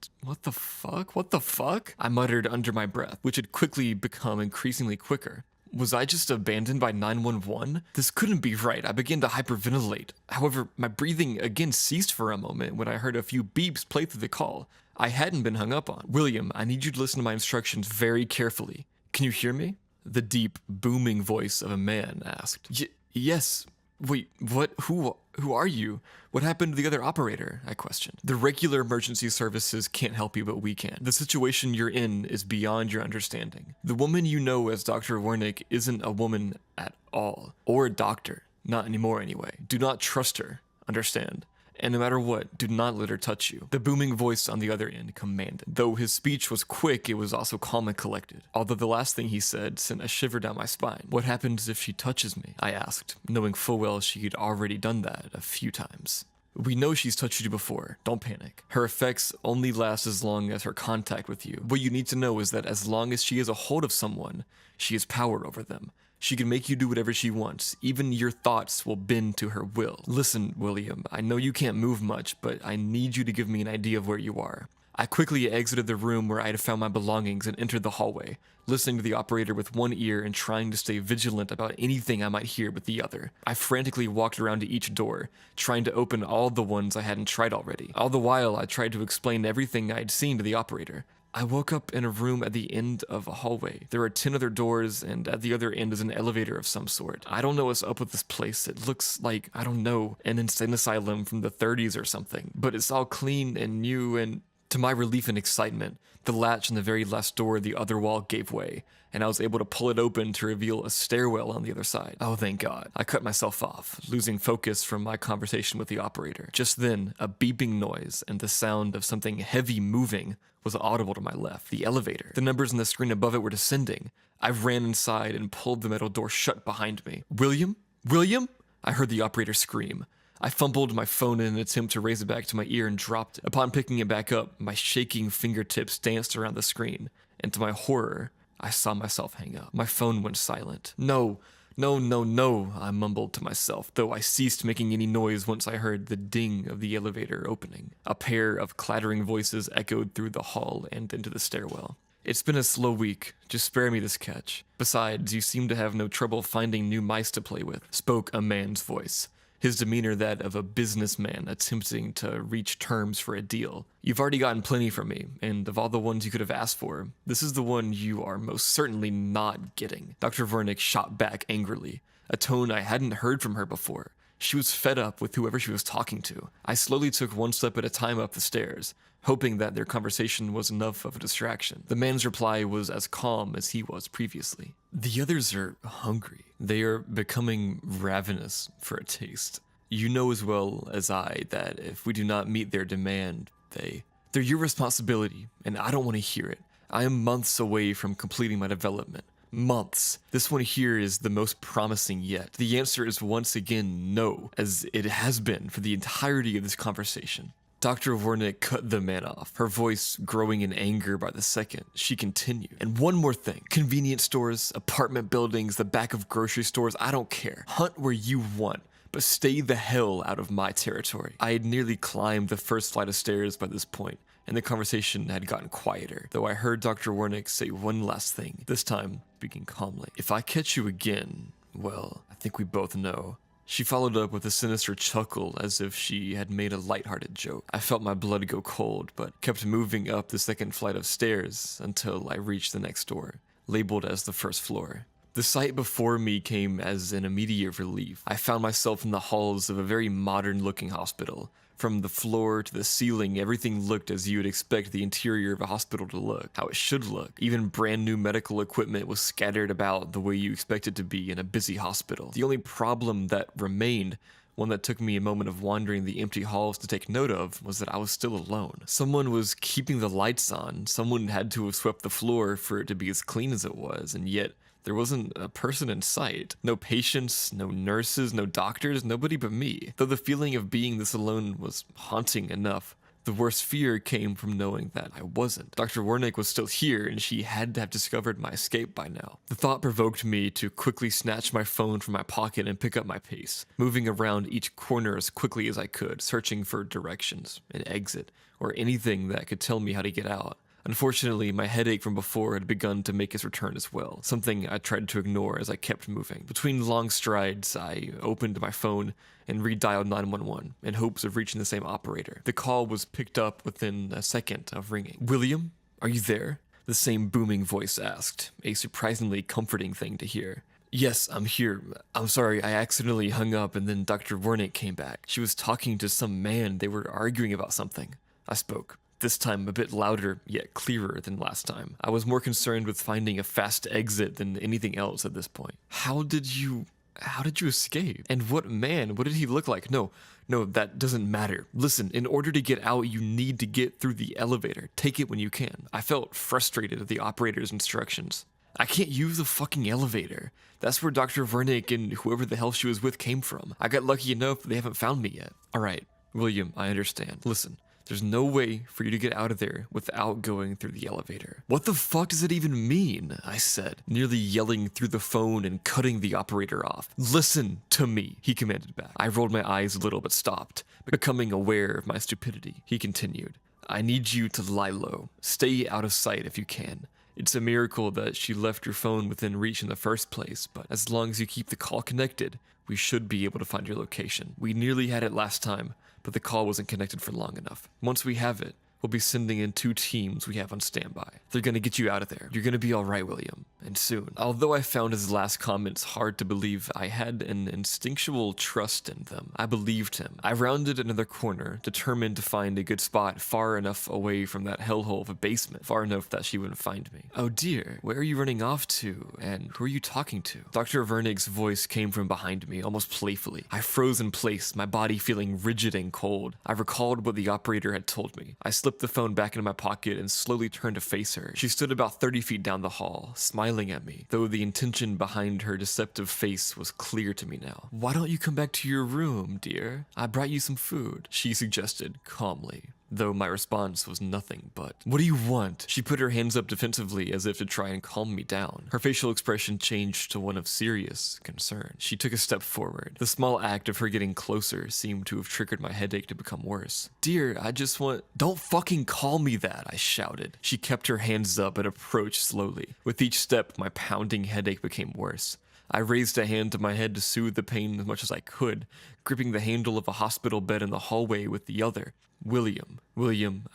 the fuck? What the fuck? I muttered under my breath, which had quickly become increasingly quicker. Was I just abandoned by 911? This couldn't be right. I began to hyperventilate. However, my breathing again ceased for a moment when I heard a few beeps play through the call. I hadn't been hung up on. William, I need you to listen to my instructions very carefully. Can you hear me? The deep, booming voice of a man asked. Yes. Wait, what? Who are you? What happened to the other operator? I questioned. The regular emergency services can't help you, but we can. The situation you're in is beyond your understanding. The woman you know as Dr. Wernick isn't a woman at all. Or a doctor. Not anymore anyway. Do not trust her. Understand? And no matter what, do not let her touch you. The booming voice on the other end commanded. Though his speech was quick, it was also calm and collected. Although the last thing he said sent a shiver down my spine. What happens if she touches me? I asked, knowing full well she had already done that a few times. We know she's touched you before. Don't panic. Her effects only last as long as her contact with you. What you need to know is that as long as she has a hold of someone, she has power over them. She can make you do whatever she wants. Even your thoughts will bend to her will. Listen, William, I know you can't move much, but I need you to give me an idea of where you are. I quickly exited the room where I had found my belongings and entered the hallway, listening to the operator with one ear and trying to stay vigilant about anything I might hear with the other. I frantically walked around to each door, trying to open all the ones I hadn't tried already. All the while, I tried to explain everything I'd seen to the operator. I woke up in a room at the end of a hallway. There are 10 other doors, and at the other end is an elevator of some sort. I don't know what's up with this place. It looks like, I don't know, an insane asylum from the 30s or something. But it's all clean and new, and to my relief and excitement, the latch on the very last door of the other wall gave way, and I was able to pull it open to reveal a stairwell on the other side. Oh, thank God. I cut myself off, losing focus from my conversation with the operator. Just then, a beeping noise and the sound of something heavy moving was audible to my left. The elevator. The numbers on the screen above it were descending. I ran inside and pulled the metal door shut behind me. William? William? I heard the operator scream. I fumbled my phone in an attempt to raise it back to my ear and dropped it. Upon picking it back up, my shaking fingertips danced around the screen, and to my horror, I saw myself hang up. My phone went silent. No, no, no, no, I mumbled to myself, though I ceased making any noise once I heard the ding of the elevator opening. A pair of clattering voices echoed through the hall and into the stairwell. It's been a slow week, just spare me this catch. Besides, you seem to have no trouble finding new mice to play with, spoke a man's voice, his demeanor that of a businessman attempting to reach terms for a deal. You've already gotten plenty from me, and of all the ones you could have asked for, this is the one you are most certainly not getting. Dr. Wernick shot back angrily, a tone I hadn't heard from her before. She was fed up with whoever she was talking to. I slowly took one step at a time up the stairs, hoping that their conversation was enough of a distraction. The man's reply was as calm as he was previously. The others are hungry. They are becoming ravenous for a taste. You know as well as I that if we do not meet their demand, they're your responsibility, and I don't want to hear it. I am months away from completing my development. Months. This one here is the most promising yet. The answer is once again no, as it has been for the entirety of this conversation. Dr. Wernick cut the man off, her voice growing in anger by the second. She continued. And one more thing. Convenience stores, apartment buildings, the back of grocery stores, I don't care. Hunt where you want, but stay the hell out of my territory. I had nearly climbed the first flight of stairs by this point, and the conversation had gotten quieter, though I heard Dr. Wernick say one last thing, this time speaking calmly. If I catch you again, well, I think we both know. She followed up with a sinister chuckle as if she had made a lighthearted joke. I felt my blood go cold, but kept moving up the second flight of stairs until I reached the next door, labeled as the first floor. The sight before me came as an immediate relief. I found myself in the halls of a very modern-looking hospital. From the floor to the ceiling, everything looked as you would expect the interior of a hospital to look, how it should look. Even brand new medical equipment was scattered about the way you expect it to be in a busy hospital. The only problem that remained, one that took me a moment of wandering the empty halls to take note of, was that I was still alone. Someone was keeping the lights on, someone had to have swept the floor for it to be as clean as it was, and yet there wasn't a person in sight. No patients, no nurses, no doctors, nobody but me. Though the feeling of being this alone was haunting enough, the worst fear came from knowing that I wasn't. Dr. Wernick was still here, and she had to have discovered my escape by now. The thought provoked me to quickly snatch my phone from my pocket and pick up my pace, moving around each corner as quickly as I could, searching for directions, an exit, or anything that could tell me how to get out. Unfortunately, my headache from before had begun to make its return as well, something I tried to ignore as I kept moving. Between long strides, I opened my phone and redialed 911 in hopes of reaching the same operator. The call was picked up within a second of ringing. "William, are you there?" The same booming voice asked, a surprisingly comforting thing to hear. "Yes, I'm here. I'm sorry, I accidentally hung up and then Dr. Wernick came back. She was talking to some man. They were arguing about something." I spoke. This time a bit louder, yet clearer than last time. I was more concerned with finding a fast exit than anything else at this point. How did you escape? And what man? What did he look like? No, that doesn't matter. Listen, in order to get out, you need to get through the elevator. Take it when you can. I felt frustrated at the operator's instructions. I can't use the fucking elevator. That's where Dr. Wernick and whoever the hell she was with came from. I got lucky enough that they haven't found me yet. All right, William, I understand. Listen. There's no way for you to get out of there without going through the elevator. What the fuck does it even mean? I said, nearly yelling through the phone and cutting the operator off. Listen to me, he commanded back. I rolled my eyes a little but stopped, becoming aware of my stupidity. He continued, I need you to lie low. Stay out of sight if you can. It's a miracle that she left your phone within reach in the first place, but as long as you keep the call connected, we should be able to find your location. We nearly had it last time, but the call wasn't connected for long enough. Once we have it, we'll be sending in 2 teams we have on standby. They're gonna get you out of there. You're gonna be all right, William, and soon. Although I found his last comments hard to believe, I had an instinctual trust in them. I believed him. I rounded another corner, determined to find a good spot far enough away from that hellhole of a basement, far enough that she wouldn't find me. Oh dear, where are you running off to, and who are you talking to? Dr. Wernick's voice came from behind me, almost playfully. I froze in place, my body feeling rigid and cold. I recalled what the operator had told me. I slipped the phone back into my pocket and slowly turned to face her. She stood about 30 feet down the hall, smiling smiling at me, though the intention behind her deceptive face was clear to me now. "Why don't you come back to your room, dear? I brought you some food," she suggested calmly, though my response was nothing but, "What do you want?" She put her hands up defensively as if to try and calm me down. Her facial expression changed to one of serious concern. She took a step forward. The small act of her getting closer seemed to have triggered my headache to become worse. "Dear, I just want—" "Don't fucking call me that," I shouted. She kept her hands up and approached slowly. With each step, my pounding headache became worse. I raised a hand to my head to soothe the pain as much as I could, gripping the handle of a hospital bed in the hallway with the other. William,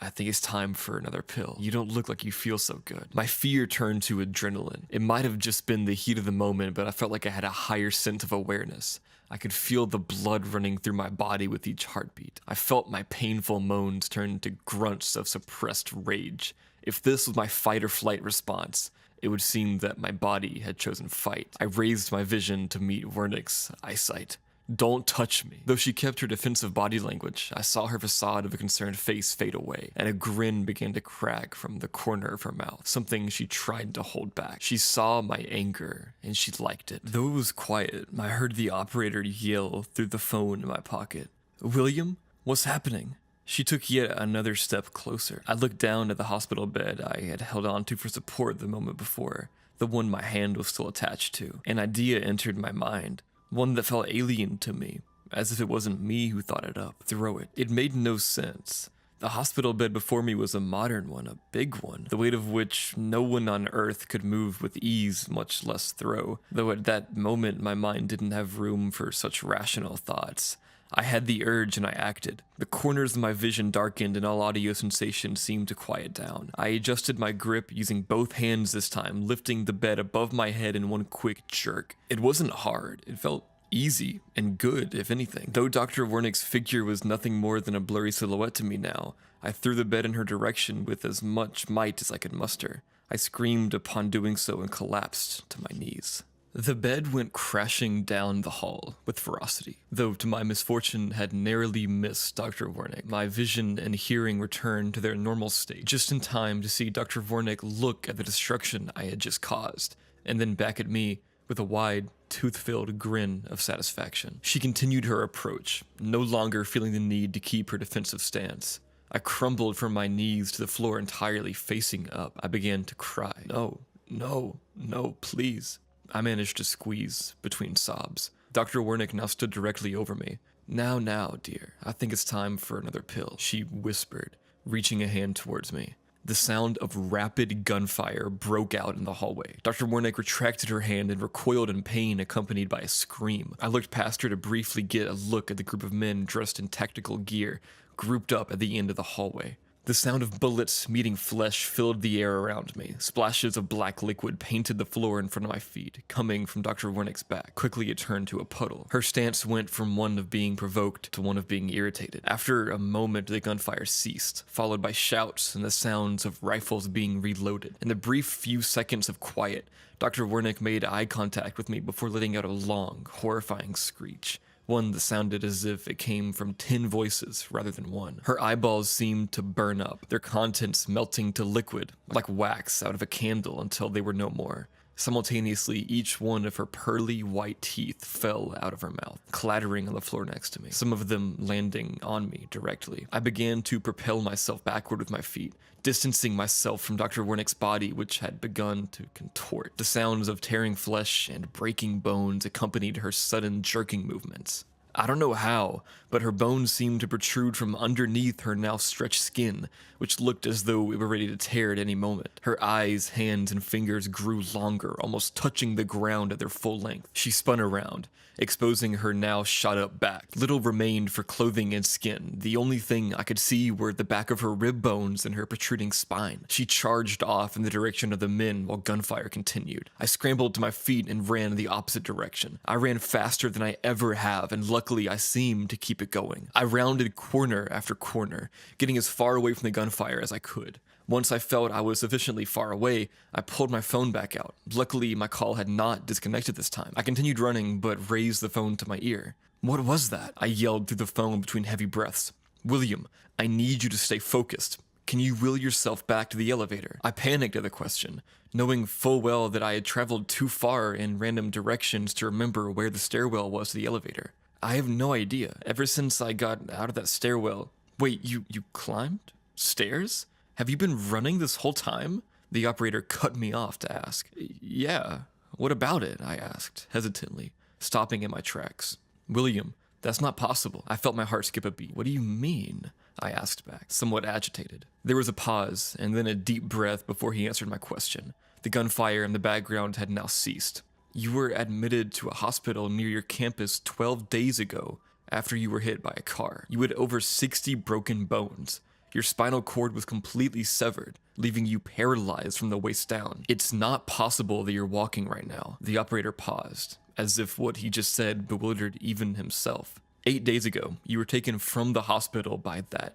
I think it's time for another pill. You don't look like you feel so good." My fear turned to adrenaline. It might have just been the heat of the moment, but I felt like I had a higher sense of awareness. I could feel the blood running through my body with each heartbeat. I felt my painful moans turn to grunts of suppressed rage. If this was my fight or flight response, it would seem that my body had chosen fight. I raised my vision to meet Wernick's eyesight. "Don't touch me." Though she kept her defensive body language, I saw her facade of a concerned face fade away, and a grin began to crack from the corner of her mouth, something she tried to hold back. She saw my anger, and she liked it. Though it was quiet, I heard the operator yell through the phone in my pocket, "William, what's happening?" She took yet another step closer. I looked down at the hospital bed I had held on to for support the moment before, the one my hand was still attached to. An idea entered my mind. One that felt alien to me, as if it wasn't me who thought it up. Throw it. It made no sense. The hospital bed before me was a modern one, a big one, the weight of which no one on earth could move with ease, much less throw, though at that moment my mind didn't have room for such rational thoughts. I had the urge and I acted. The corners of my vision darkened and all audio sensation seemed to quiet down. I adjusted my grip using both hands this time, lifting the bed above my head in one quick jerk. It wasn't hard. It felt easy and good, if anything. Though Dr. Wernick's figure was nothing more than a blurry silhouette to me now, I threw the bed in her direction with as much might as I could muster. I screamed upon doing so and collapsed to my knees. The bed went crashing down the hall with ferocity, though to my misfortune had narrowly missed Dr. Wernick. My vision and hearing returned to their normal state, just in time to see Dr. Wernick look at the destruction I had just caused, and then back at me with a wide, tooth-filled grin of satisfaction. She continued her approach, no longer feeling the need to keep her defensive stance. I crumbled from my knees to the floor entirely facing up. I began to cry. No, please. I managed to squeeze between sobs. Dr. Wernick now stood directly over me. Now, dear, I think it's time for another pill," she whispered, reaching a hand towards me. The sound of rapid gunfire broke out in the hallway. Dr. Wernick retracted her hand and recoiled in pain, accompanied by a scream. I looked past her to briefly get a look at the group of men dressed in tactical gear, grouped up at the end of the hallway. The sound of bullets meeting flesh filled the air around me. Splashes of black liquid painted the floor in front of my feet, coming from Dr. Wernick's back. Quickly it turned to a puddle. Her stance went from one of being provoked to one of being irritated. After a moment, the gunfire ceased, followed by shouts and the sounds of rifles being reloaded. In the brief few seconds of quiet, Dr. Wernick made eye contact with me before letting out a long, horrifying screech. One that sounded as if it came from 10 voices rather than one. Her eyeballs seemed to burn up, their contents melting to liquid, like wax out of a candle until they were no more. Simultaneously, each one of her pearly white teeth fell out of her mouth, clattering on the floor next to me, some of them landing on me directly. I began to propel myself backward with my feet, distancing myself from Dr. Wernick's body, which had begun to contort. The sounds of tearing flesh and breaking bones accompanied her sudden jerking movements. I don't know how, but her bones seemed to protrude from underneath her now stretched skin, which looked as though it were ready to tear at any moment. Her eyes, hands, and fingers grew longer, almost touching the ground at their full length. She spun around, exposing her now shot-up back. Little remained for clothing and skin. The only thing I could see were the back of her rib bones and her protruding spine. She charged off in the direction of the men while gunfire continued. I scrambled to my feet and ran in the opposite direction. I ran faster than I ever have, and luckily I seemed to keep it going. I rounded corner after corner, getting as far away from the gunfire as I could. Once I felt I was sufficiently far away, I pulled my phone back out. Luckily, my call had not disconnected this time. I continued running, but raised the phone to my ear. "What was that?" I yelled through the phone between heavy breaths. "William, I need you to stay focused. Can you will yourself back to the elevator? I panicked at the question, knowing full well that I had traveled too far in random directions to remember where the stairwell was to the elevator. I have no idea. Ever since I got out of that stairwell... Wait, you climbed? Stairs? Have you been running this whole time? The operator cut me off to ask. Yeah. What about it? I asked, hesitantly, stopping in my tracks. William, that's not possible. I felt my heart skip a beat. What do you mean? I asked back, somewhat agitated. There was a pause, and then a deep breath before he answered my question. The gunfire in the background had now ceased. You were admitted to a hospital near your campus 12 days ago after you were hit by a car. You had over 60 broken bones. Your spinal cord was completely severed, leaving you paralyzed from the waist down. It's not possible that you're walking right now. The operator paused, as if what he just said bewildered even himself. 8 days ago, you were taken from the hospital by that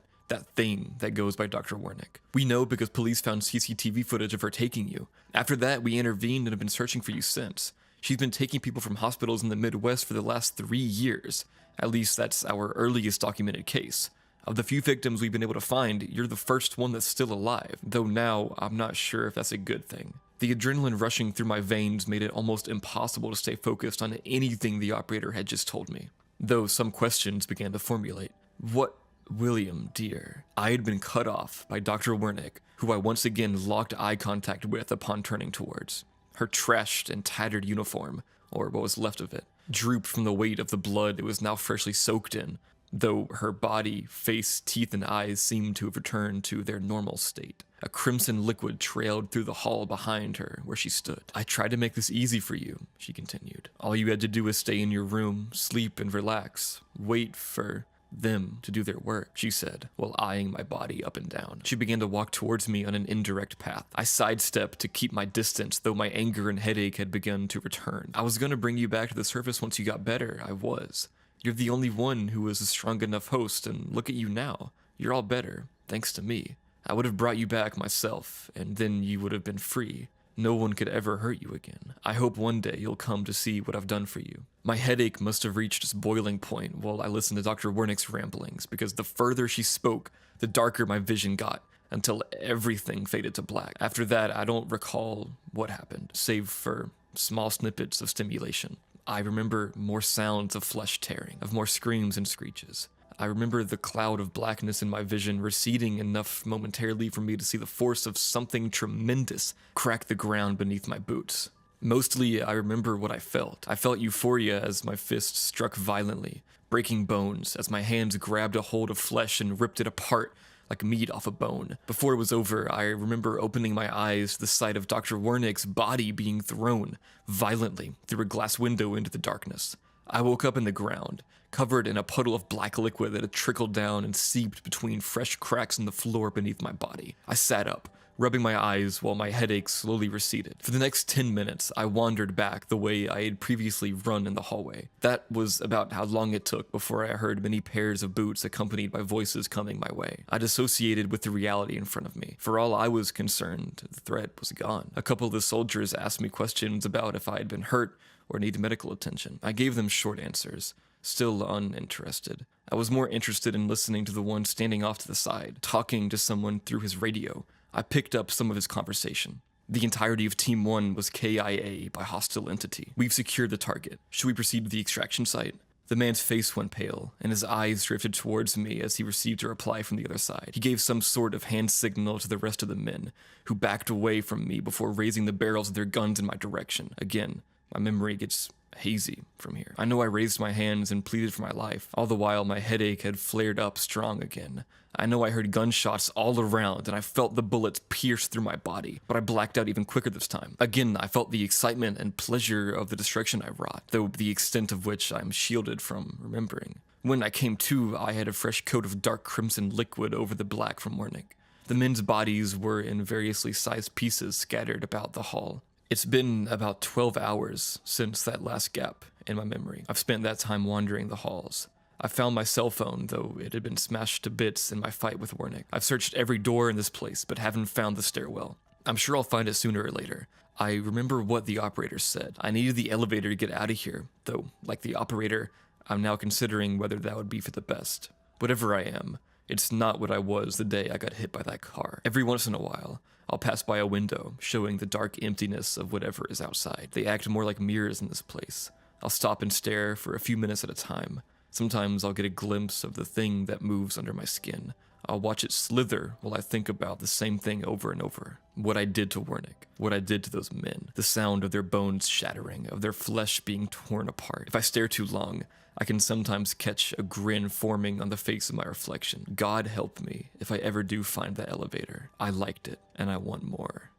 thing that goes by Dr. Warnick. We know because police found CCTV footage of her taking you. After that, we intervened and have been searching for you since. She's been taking people from hospitals in the Midwest for the last 3 years. At least that's our earliest documented case. Of the few victims we've been able to find, you're the first one that's still alive, though now I'm not sure if that's a good thing. The adrenaline rushing through my veins made it almost impossible to stay focused on anything the operator had just told me, though some questions began to formulate. What, William, dear? I had been cut off by Dr. Wernick, who I once again locked eye contact with upon turning towards. Her trashed and tattered uniform, or what was left of it, drooped from the weight of the blood it was now freshly soaked in, though her body, face, teeth, and eyes seemed to have returned to their normal state. A crimson liquid trailed through the hall behind her, where she stood. I tried to make this easy for you, she continued. All you had to do was stay in your room, sleep, and relax. Wait for them to do their work, she said, while eyeing my body up and down. She began to walk towards me on an indirect path. I sidestepped to keep my distance, though my anger and headache had begun to return. I was going to bring you back to the surface once you got better. I was. You're the only one who was a strong enough host, and look at you now. You're all better, thanks to me. I would have brought you back myself, and then you would have been free. No one could ever hurt you again. I hope one day you'll come to see what I've done for you. My headache must have reached its boiling point while I listened to Dr. Wernick's ramblings, because the further she spoke, the darker my vision got, until everything faded to black. After that, I don't recall what happened, save for small snippets of stimulation. I remember more sounds of flesh tearing, of more screams and screeches. I remember the cloud of blackness in my vision receding enough momentarily for me to see the force of something tremendous crack the ground beneath my boots. Mostly, I remember what I felt. I felt euphoria as my fist struck violently, breaking bones, as my hands grabbed a hold of flesh and ripped it apart like meat off a bone. Before it was over, I remember opening my eyes to the sight of Dr. Wernick's body being thrown violently through a glass window into the darkness. I woke up in the ground, covered in a puddle of black liquid that had trickled down and seeped between fresh cracks in the floor beneath my body. I sat up, rubbing my eyes while my headache slowly receded. For the next 10 minutes, I wandered back the way I had previously run in the hallway. That was about how long it took before I heard many pairs of boots accompanied by voices coming my way. I dissociated with the reality in front of me. For all I was concerned, the threat was gone. A couple of the soldiers asked me questions about if I had been hurt or needed medical attention. I gave them short answers, still uninterested. I was more interested in listening to the one standing off to the side, talking to someone through his radio. I picked up some of his conversation. The entirety of Team 1 was KIA by hostile entity. We've secured the target. Should we proceed to the extraction site? The man's face went pale, and his eyes drifted towards me as he received a reply from the other side. He gave some sort of hand signal to the rest of the men, who backed away from me before raising the barrels of their guns in my direction. Again, my memory gets hazy from here. I know I raised my hands and pleaded for my life. All the while, my headache had flared up strong again. I know I heard gunshots all around, and I felt the bullets pierce through my body, but I blacked out even quicker this time. Again, I felt the excitement and pleasure of the destruction I wrought, though the extent of which I'm shielded from remembering. When I came to, I had a fresh coat of dark crimson liquid over the black from Wernick. The men's bodies were in variously sized pieces scattered about the hall. It's been about 12 hours since that last gap in my memory. I've spent that time wandering the halls. I found my cell phone, though it had been smashed to bits in my fight with Wernick. I've searched every door in this place, but haven't found the stairwell. I'm sure I'll find it sooner or later. I remember what the operator said. I needed the elevator to get out of here, though, like the operator, I'm now considering whether that would be for the best. Whatever I am, It's not what I was the day I got hit by that car. Every once in a while, I'll pass by a window, showing the dark emptiness of whatever is outside. They act more like mirrors in this place. I'll stop and stare for a few minutes at a time. Sometimes I'll get a glimpse of the thing that moves under my skin. I'll watch it slither while I think about the same thing over and over. What I did to Wernick, what I did to those men, the sound of their bones shattering, of their flesh being torn apart. If I stare too long, I can sometimes catch a grin forming on the face of my reflection. God help me if I ever do find that elevator. I liked it, and I want more.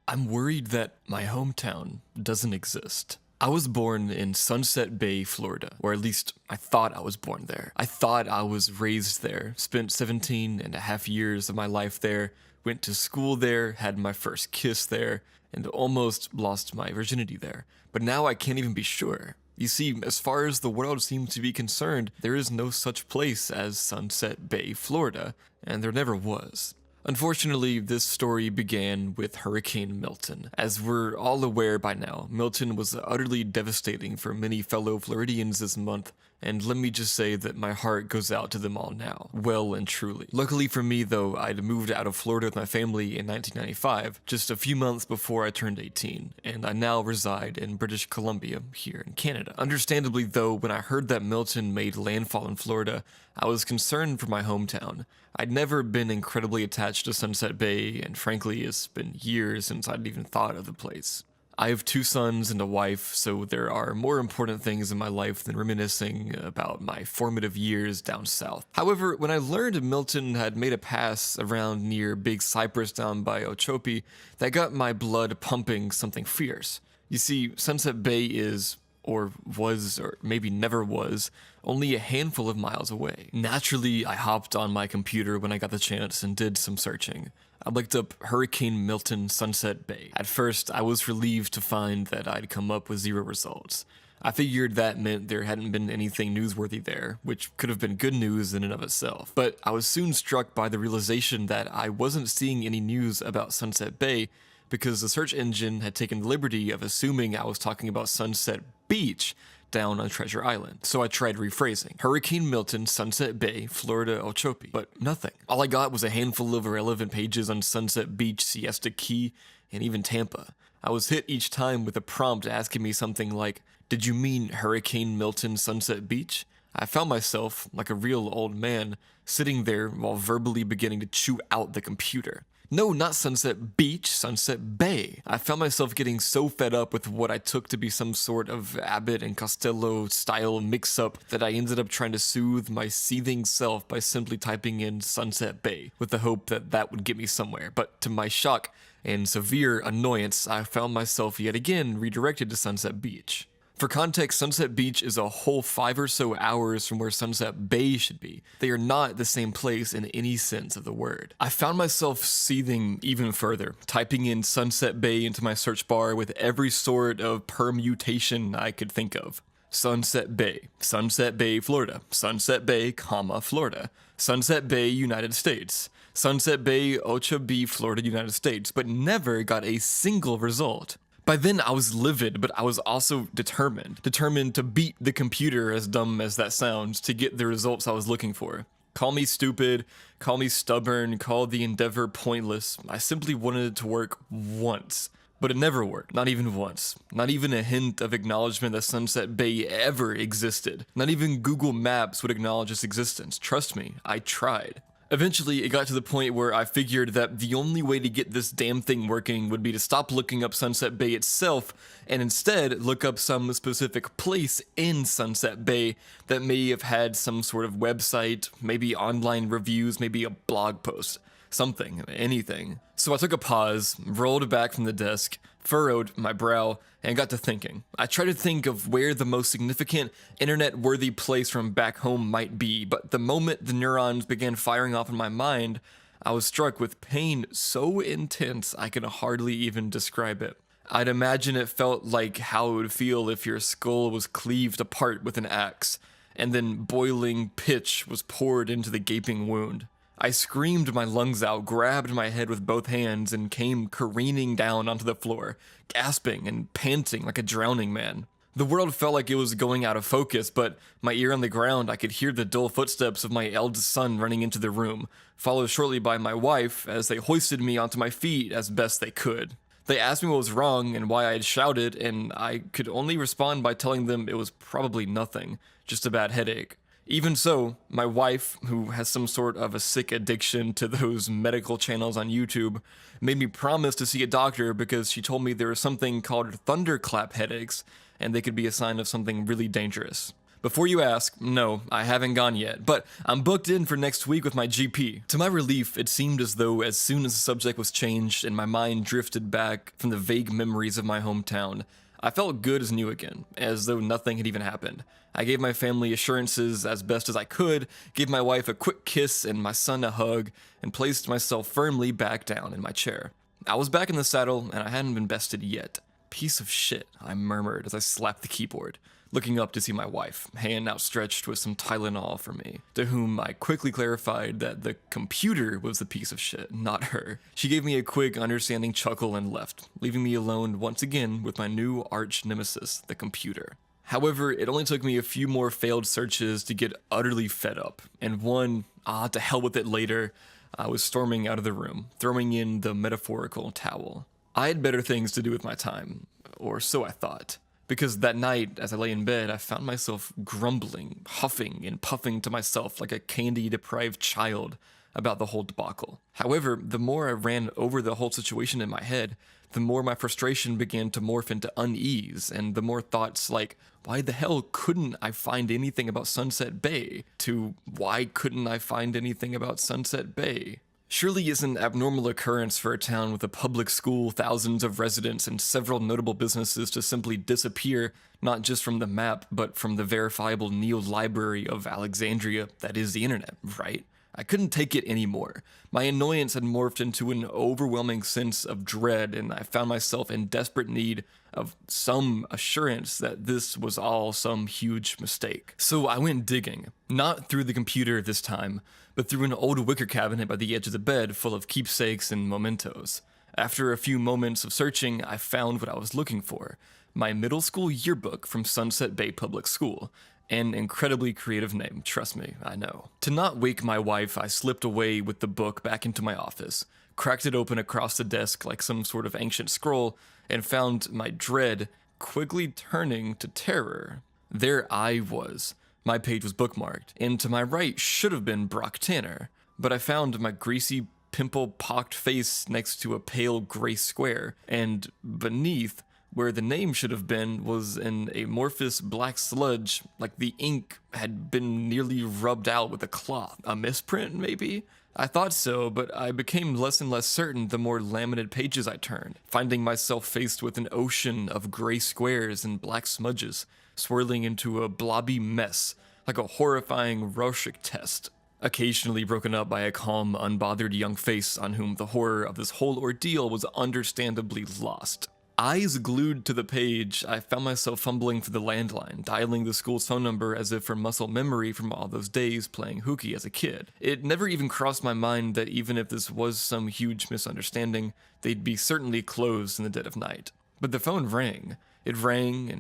I'm worried that my hometown doesn't exist. I was born in Sunset Bay, Florida, or at least I thought I was born there. I thought I was raised there, spent 17 and a half years of my life there, went to school there, had my first kiss there, and almost lost my virginity there. But now I can't even be sure. You see, as far as the world seems to be concerned, there is no such place as Sunset Bay, Florida, and there never was. Unfortunately, this story began with Hurricane Milton. As we're all aware by now, Milton was utterly devastating for many fellow Floridians this month, and let me just say that my heart goes out to them all now, well and truly. Luckily for me though, I'd moved out of Florida with my family in 1995, just a few months before I turned 18, and I now reside in British Columbia, here in Canada. Understandably though, when I heard that Milton made landfall in Florida, I was concerned for my hometown. I'd never been incredibly attached to Sunset Bay, and frankly, it's been years since I'd even thought of the place. I have 2 sons and a wife, so there are more important things in my life than reminiscing about my formative years down south. However, when I learned Milton had made a pass around near Big Cypress down by Okeechobee, that got my blood pumping something fierce. You see, Sunset Bay is, or was, or maybe never was, only a handful of miles away. Naturally, I hopped on my computer when I got the chance and did some searching. I looked up Hurricane Milton Sunset Bay. At first, I was relieved to find that I'd come up with 0 results. I figured that meant there hadn't been anything newsworthy there, which could have been good news in and of itself. But I was soon struck by the realization that I wasn't seeing any news about Sunset Bay because the search engine had taken the liberty of assuming I was talking about Sunset Beach down on Treasure Island. So I tried rephrasing. Hurricane Milton, Sunset Bay, Florida, Okeechobee. But nothing. All I got was a handful of irrelevant pages on Sunset Beach, Siesta Key, and even Tampa. I was hit each time with a prompt asking me something like, "Did you mean Hurricane Milton, Sunset Beach?" I found myself, like a real old man, sitting there while verbally beginning to chew out the computer. No, not Sunset Beach, Sunset Bay. I found myself getting so fed up with what I took to be some sort of Abbott and Costello style mix-up that I ended up trying to soothe my seething self by simply typing in Sunset Bay, with the hope that that would get me somewhere. But to my shock and severe annoyance, I found myself yet again redirected to Sunset Beach. For context, Sunset Beach is a whole 5 or so hours from where Sunset Bay should be. They are not the same place in any sense of the word. I found myself seething even further, typing in Sunset Bay into my search bar with every sort of permutation I could think of. Sunset Bay, Florida, Sunset Bay, Florida, Sunset Bay, United States, Sunset Bay, Okeechobee, Florida, United States, but never got a single result. By then, I was livid, but I was also determined to beat the computer, as dumb as that sounds, to get the results I was looking for. Call me stupid, call me stubborn, call the endeavor pointless. I simply wanted it to work once. But it never worked, not even once. Not even a hint of acknowledgement that Sunset Bay ever existed. Not even Google Maps would acknowledge its existence. Trust me, I tried. Eventually, it got to the point where I figured that the only way to get this damn thing working would be to stop looking up Sunset Bay itself and instead look up some specific place in Sunset Bay that may have had some sort of website, maybe online reviews, maybe a blog post. Something, anything. So I took a pause, rolled back from the desk, furrowed my brow, and got to thinking. I tried to think of where the most significant internet-worthy place from back home might be, but the moment the neurons began firing off in my mind, I was struck with pain so intense I can hardly even describe it. I'd imagine it felt like how it would feel if your skull was cleaved apart with an axe, and then boiling pitch was poured into the gaping wound. I screamed my lungs out, grabbed my head with both hands, and came careening down onto the floor, gasping and panting like a drowning man. The world felt like it was going out of focus, but my ear on the ground, I could hear the dull footsteps of my eldest son running into the room, followed shortly by my wife as they hoisted me onto my feet as best they could. They asked me what was wrong and why I had shouted, and I could only respond by telling them it was probably nothing, just a bad headache. Even so, my wife, who has some sort of a sick addiction to those medical channels on YouTube, made me promise to see a doctor because she told me there was something called thunderclap headaches, and they could be a sign of something really dangerous. Before you ask, no, I haven't gone yet, but I'm booked in for next week with my GP. To my relief, it seemed as though as soon as the subject was changed and my mind drifted back from the vague memories of my hometown, I felt good as new again, as though nothing had even happened. I gave my family assurances as best as I could, gave my wife a quick kiss and my son a hug, and placed myself firmly back down in my chair. I was back in the saddle, and I hadn't been bested yet. Piece of shit, I murmured as I slapped the keyboard, looking up to see my wife, hand outstretched with some Tylenol for me, to whom I quickly clarified that the computer was the piece of shit, not her. She gave me a quick, understanding chuckle and left, leaving me alone once again with my new arch nemesis, the computer. However, it only took me a few more failed searches to get utterly fed up, and to hell with it later, I was storming out of the room, throwing in the metaphorical towel. I had better things to do with my time, or so I thought. Because that night, as I lay in bed, I found myself grumbling, huffing, and puffing to myself like a candy-deprived child about the whole debacle. However, the more I ran over the whole situation in my head, the more my frustration began to morph into unease, and the more thoughts like, why the hell couldn't I find anything about Sunset Bay? To, why couldn't I find anything about Sunset Bay? Surely is an abnormal occurrence for a town with a public school, thousands of residents, and several notable businesses to simply disappear, not just from the map, but from the verifiable neo-library of Alexandria that is the internet, right? I couldn't take it anymore. My annoyance had morphed into an overwhelming sense of dread, and I found myself in desperate need of some assurance that this was all some huge mistake. So I went digging, not through the computer this time, but through an old wicker cabinet by the edge of the bed full of keepsakes and mementos. After a few moments of searching, I found what I was looking for, my middle school yearbook from Sunset Bay Public School. An incredibly creative name, trust me, I know. To not wake my wife, I slipped away with the book back into my office, cracked it open across the desk like some sort of ancient scroll, and found my dread quickly turning to terror. There I was. My page was bookmarked, and to my right should have been Brock Tanner, but I found my greasy, pimple-pocked face next to a pale gray square, and beneath, where the name should have been, was an amorphous black sludge, like the ink had been nearly rubbed out with a cloth. A misprint, maybe? I thought so, but I became less and less certain the more laminated pages I turned, finding myself faced with an ocean of gray squares and black smudges, swirling into a blobby mess, like a horrifying Rorschach test, occasionally broken up by a calm, unbothered young face on whom the horror of this whole ordeal was understandably lost. Eyes glued to the page, I found myself fumbling for the landline, dialing the school's phone number as if from muscle memory from all those days playing hooky as a kid. It never even crossed my mind that even if this was some huge misunderstanding, they'd be certainly closed in the dead of night. But the phone rang. It rang,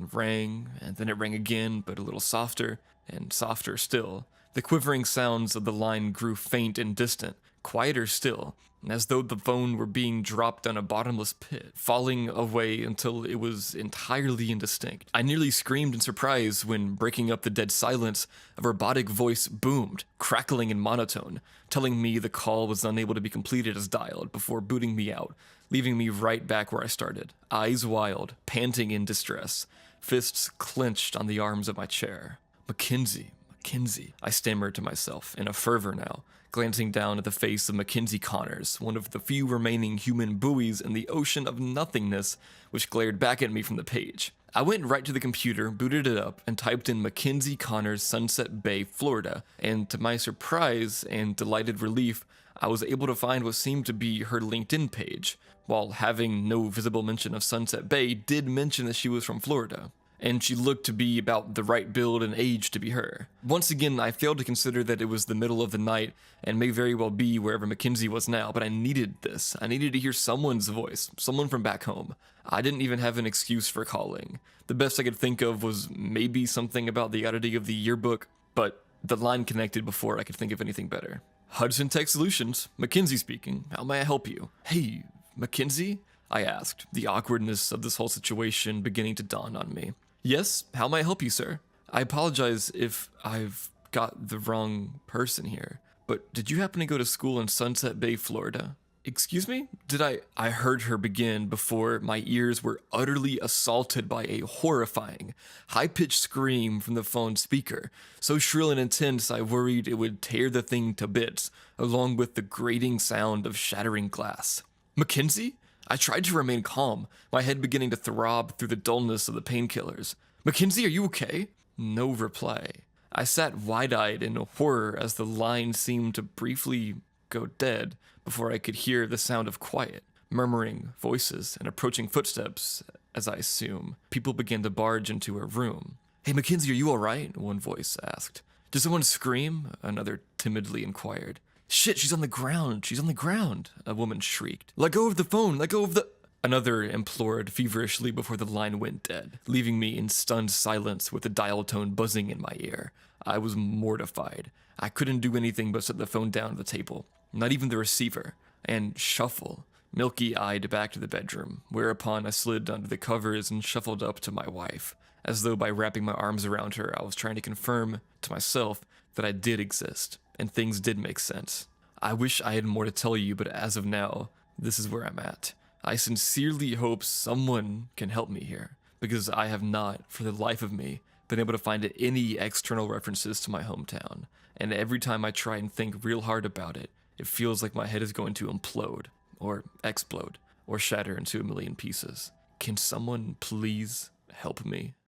and then it rang again, but a little softer, and softer still. The quivering sounds of the line grew faint and distant, quieter still, as though the phone were being dropped down a bottomless pit, falling away until it was entirely indistinct. I nearly screamed in surprise when, breaking up the dead silence, a robotic voice boomed, crackling and monotone, telling me the call was unable to be completed as dialed before booting me out, leaving me right back where I started, eyes wild, panting in distress, fists clenched on the arms of my chair. Mackenzie, I stammered to myself, in a fervor now, glancing down at the face of Mackenzie Connors, one of the few remaining human buoys in the ocean of nothingness which glared back at me from the page. I went right to the computer, booted it up, and typed in Mackenzie Connors, Sunset Bay, Florida, and to my surprise and delighted relief, I was able to find what seemed to be her LinkedIn page, while having no visible mention of Sunset Bay did mention that she was from Florida. and she looked to be about the right build and age to be her. Once again, I failed to consider that it was the middle of the night and may very well be wherever Mackenzie was now, but I needed this. I needed to hear someone's voice, someone from back home. I didn't even have an excuse for calling. The best I could think of was maybe something about the oddity of the yearbook, but the line connected before I could think of anything better. Hudson Tech Solutions, Mackenzie speaking. How may I help you? Hey, Mackenzie? I asked, the awkwardness of this whole situation beginning to dawn on me. Yes, how may I help you, sir? I apologize if I've got the wrong person here, but did you happen to go to school in Sunset Bay, Florida? Excuse me? I heard her begin before my ears were utterly assaulted by a horrifying, high-pitched scream from the phone speaker, so shrill and intense I worried it would tear the thing to bits, along with the grating sound of shattering glass. Mackenzie? I tried to remain calm, my head beginning to throb through the dullness of the painkillers. Mackenzie, are you okay? No reply. I sat wide-eyed in horror as the line seemed to briefly go dead before I could hear the sound of quiet, murmuring voices and approaching footsteps, as I assume. People began to barge into her room. Hey, Mackenzie, are you all right? One voice asked. Did someone scream? Another timidly inquired. Shit, she's on the ground. She's on the ground, a woman shrieked. Let go of the phone. Let go of the... Another implored feverishly before the line went dead, leaving me in stunned silence with the dial tone buzzing in my ear. I was mortified. I couldn't do anything but set the phone down on the table, not even the receiver, and shuffle, milky-eyed back to the bedroom, whereupon I slid under the covers and shuffled up to my wife, as though by wrapping my arms around her I was trying to confirm to myself that I did exist, and things did make sense. I wish I had more to tell you, but as of now, this is where I'm at. I sincerely hope someone can help me here, because I have not, for the life of me, been able to find any external references to my hometown, and every time I try and think real hard about it, it feels like my head is going to implode, or explode, or shatter into a million pieces. Can someone please help me?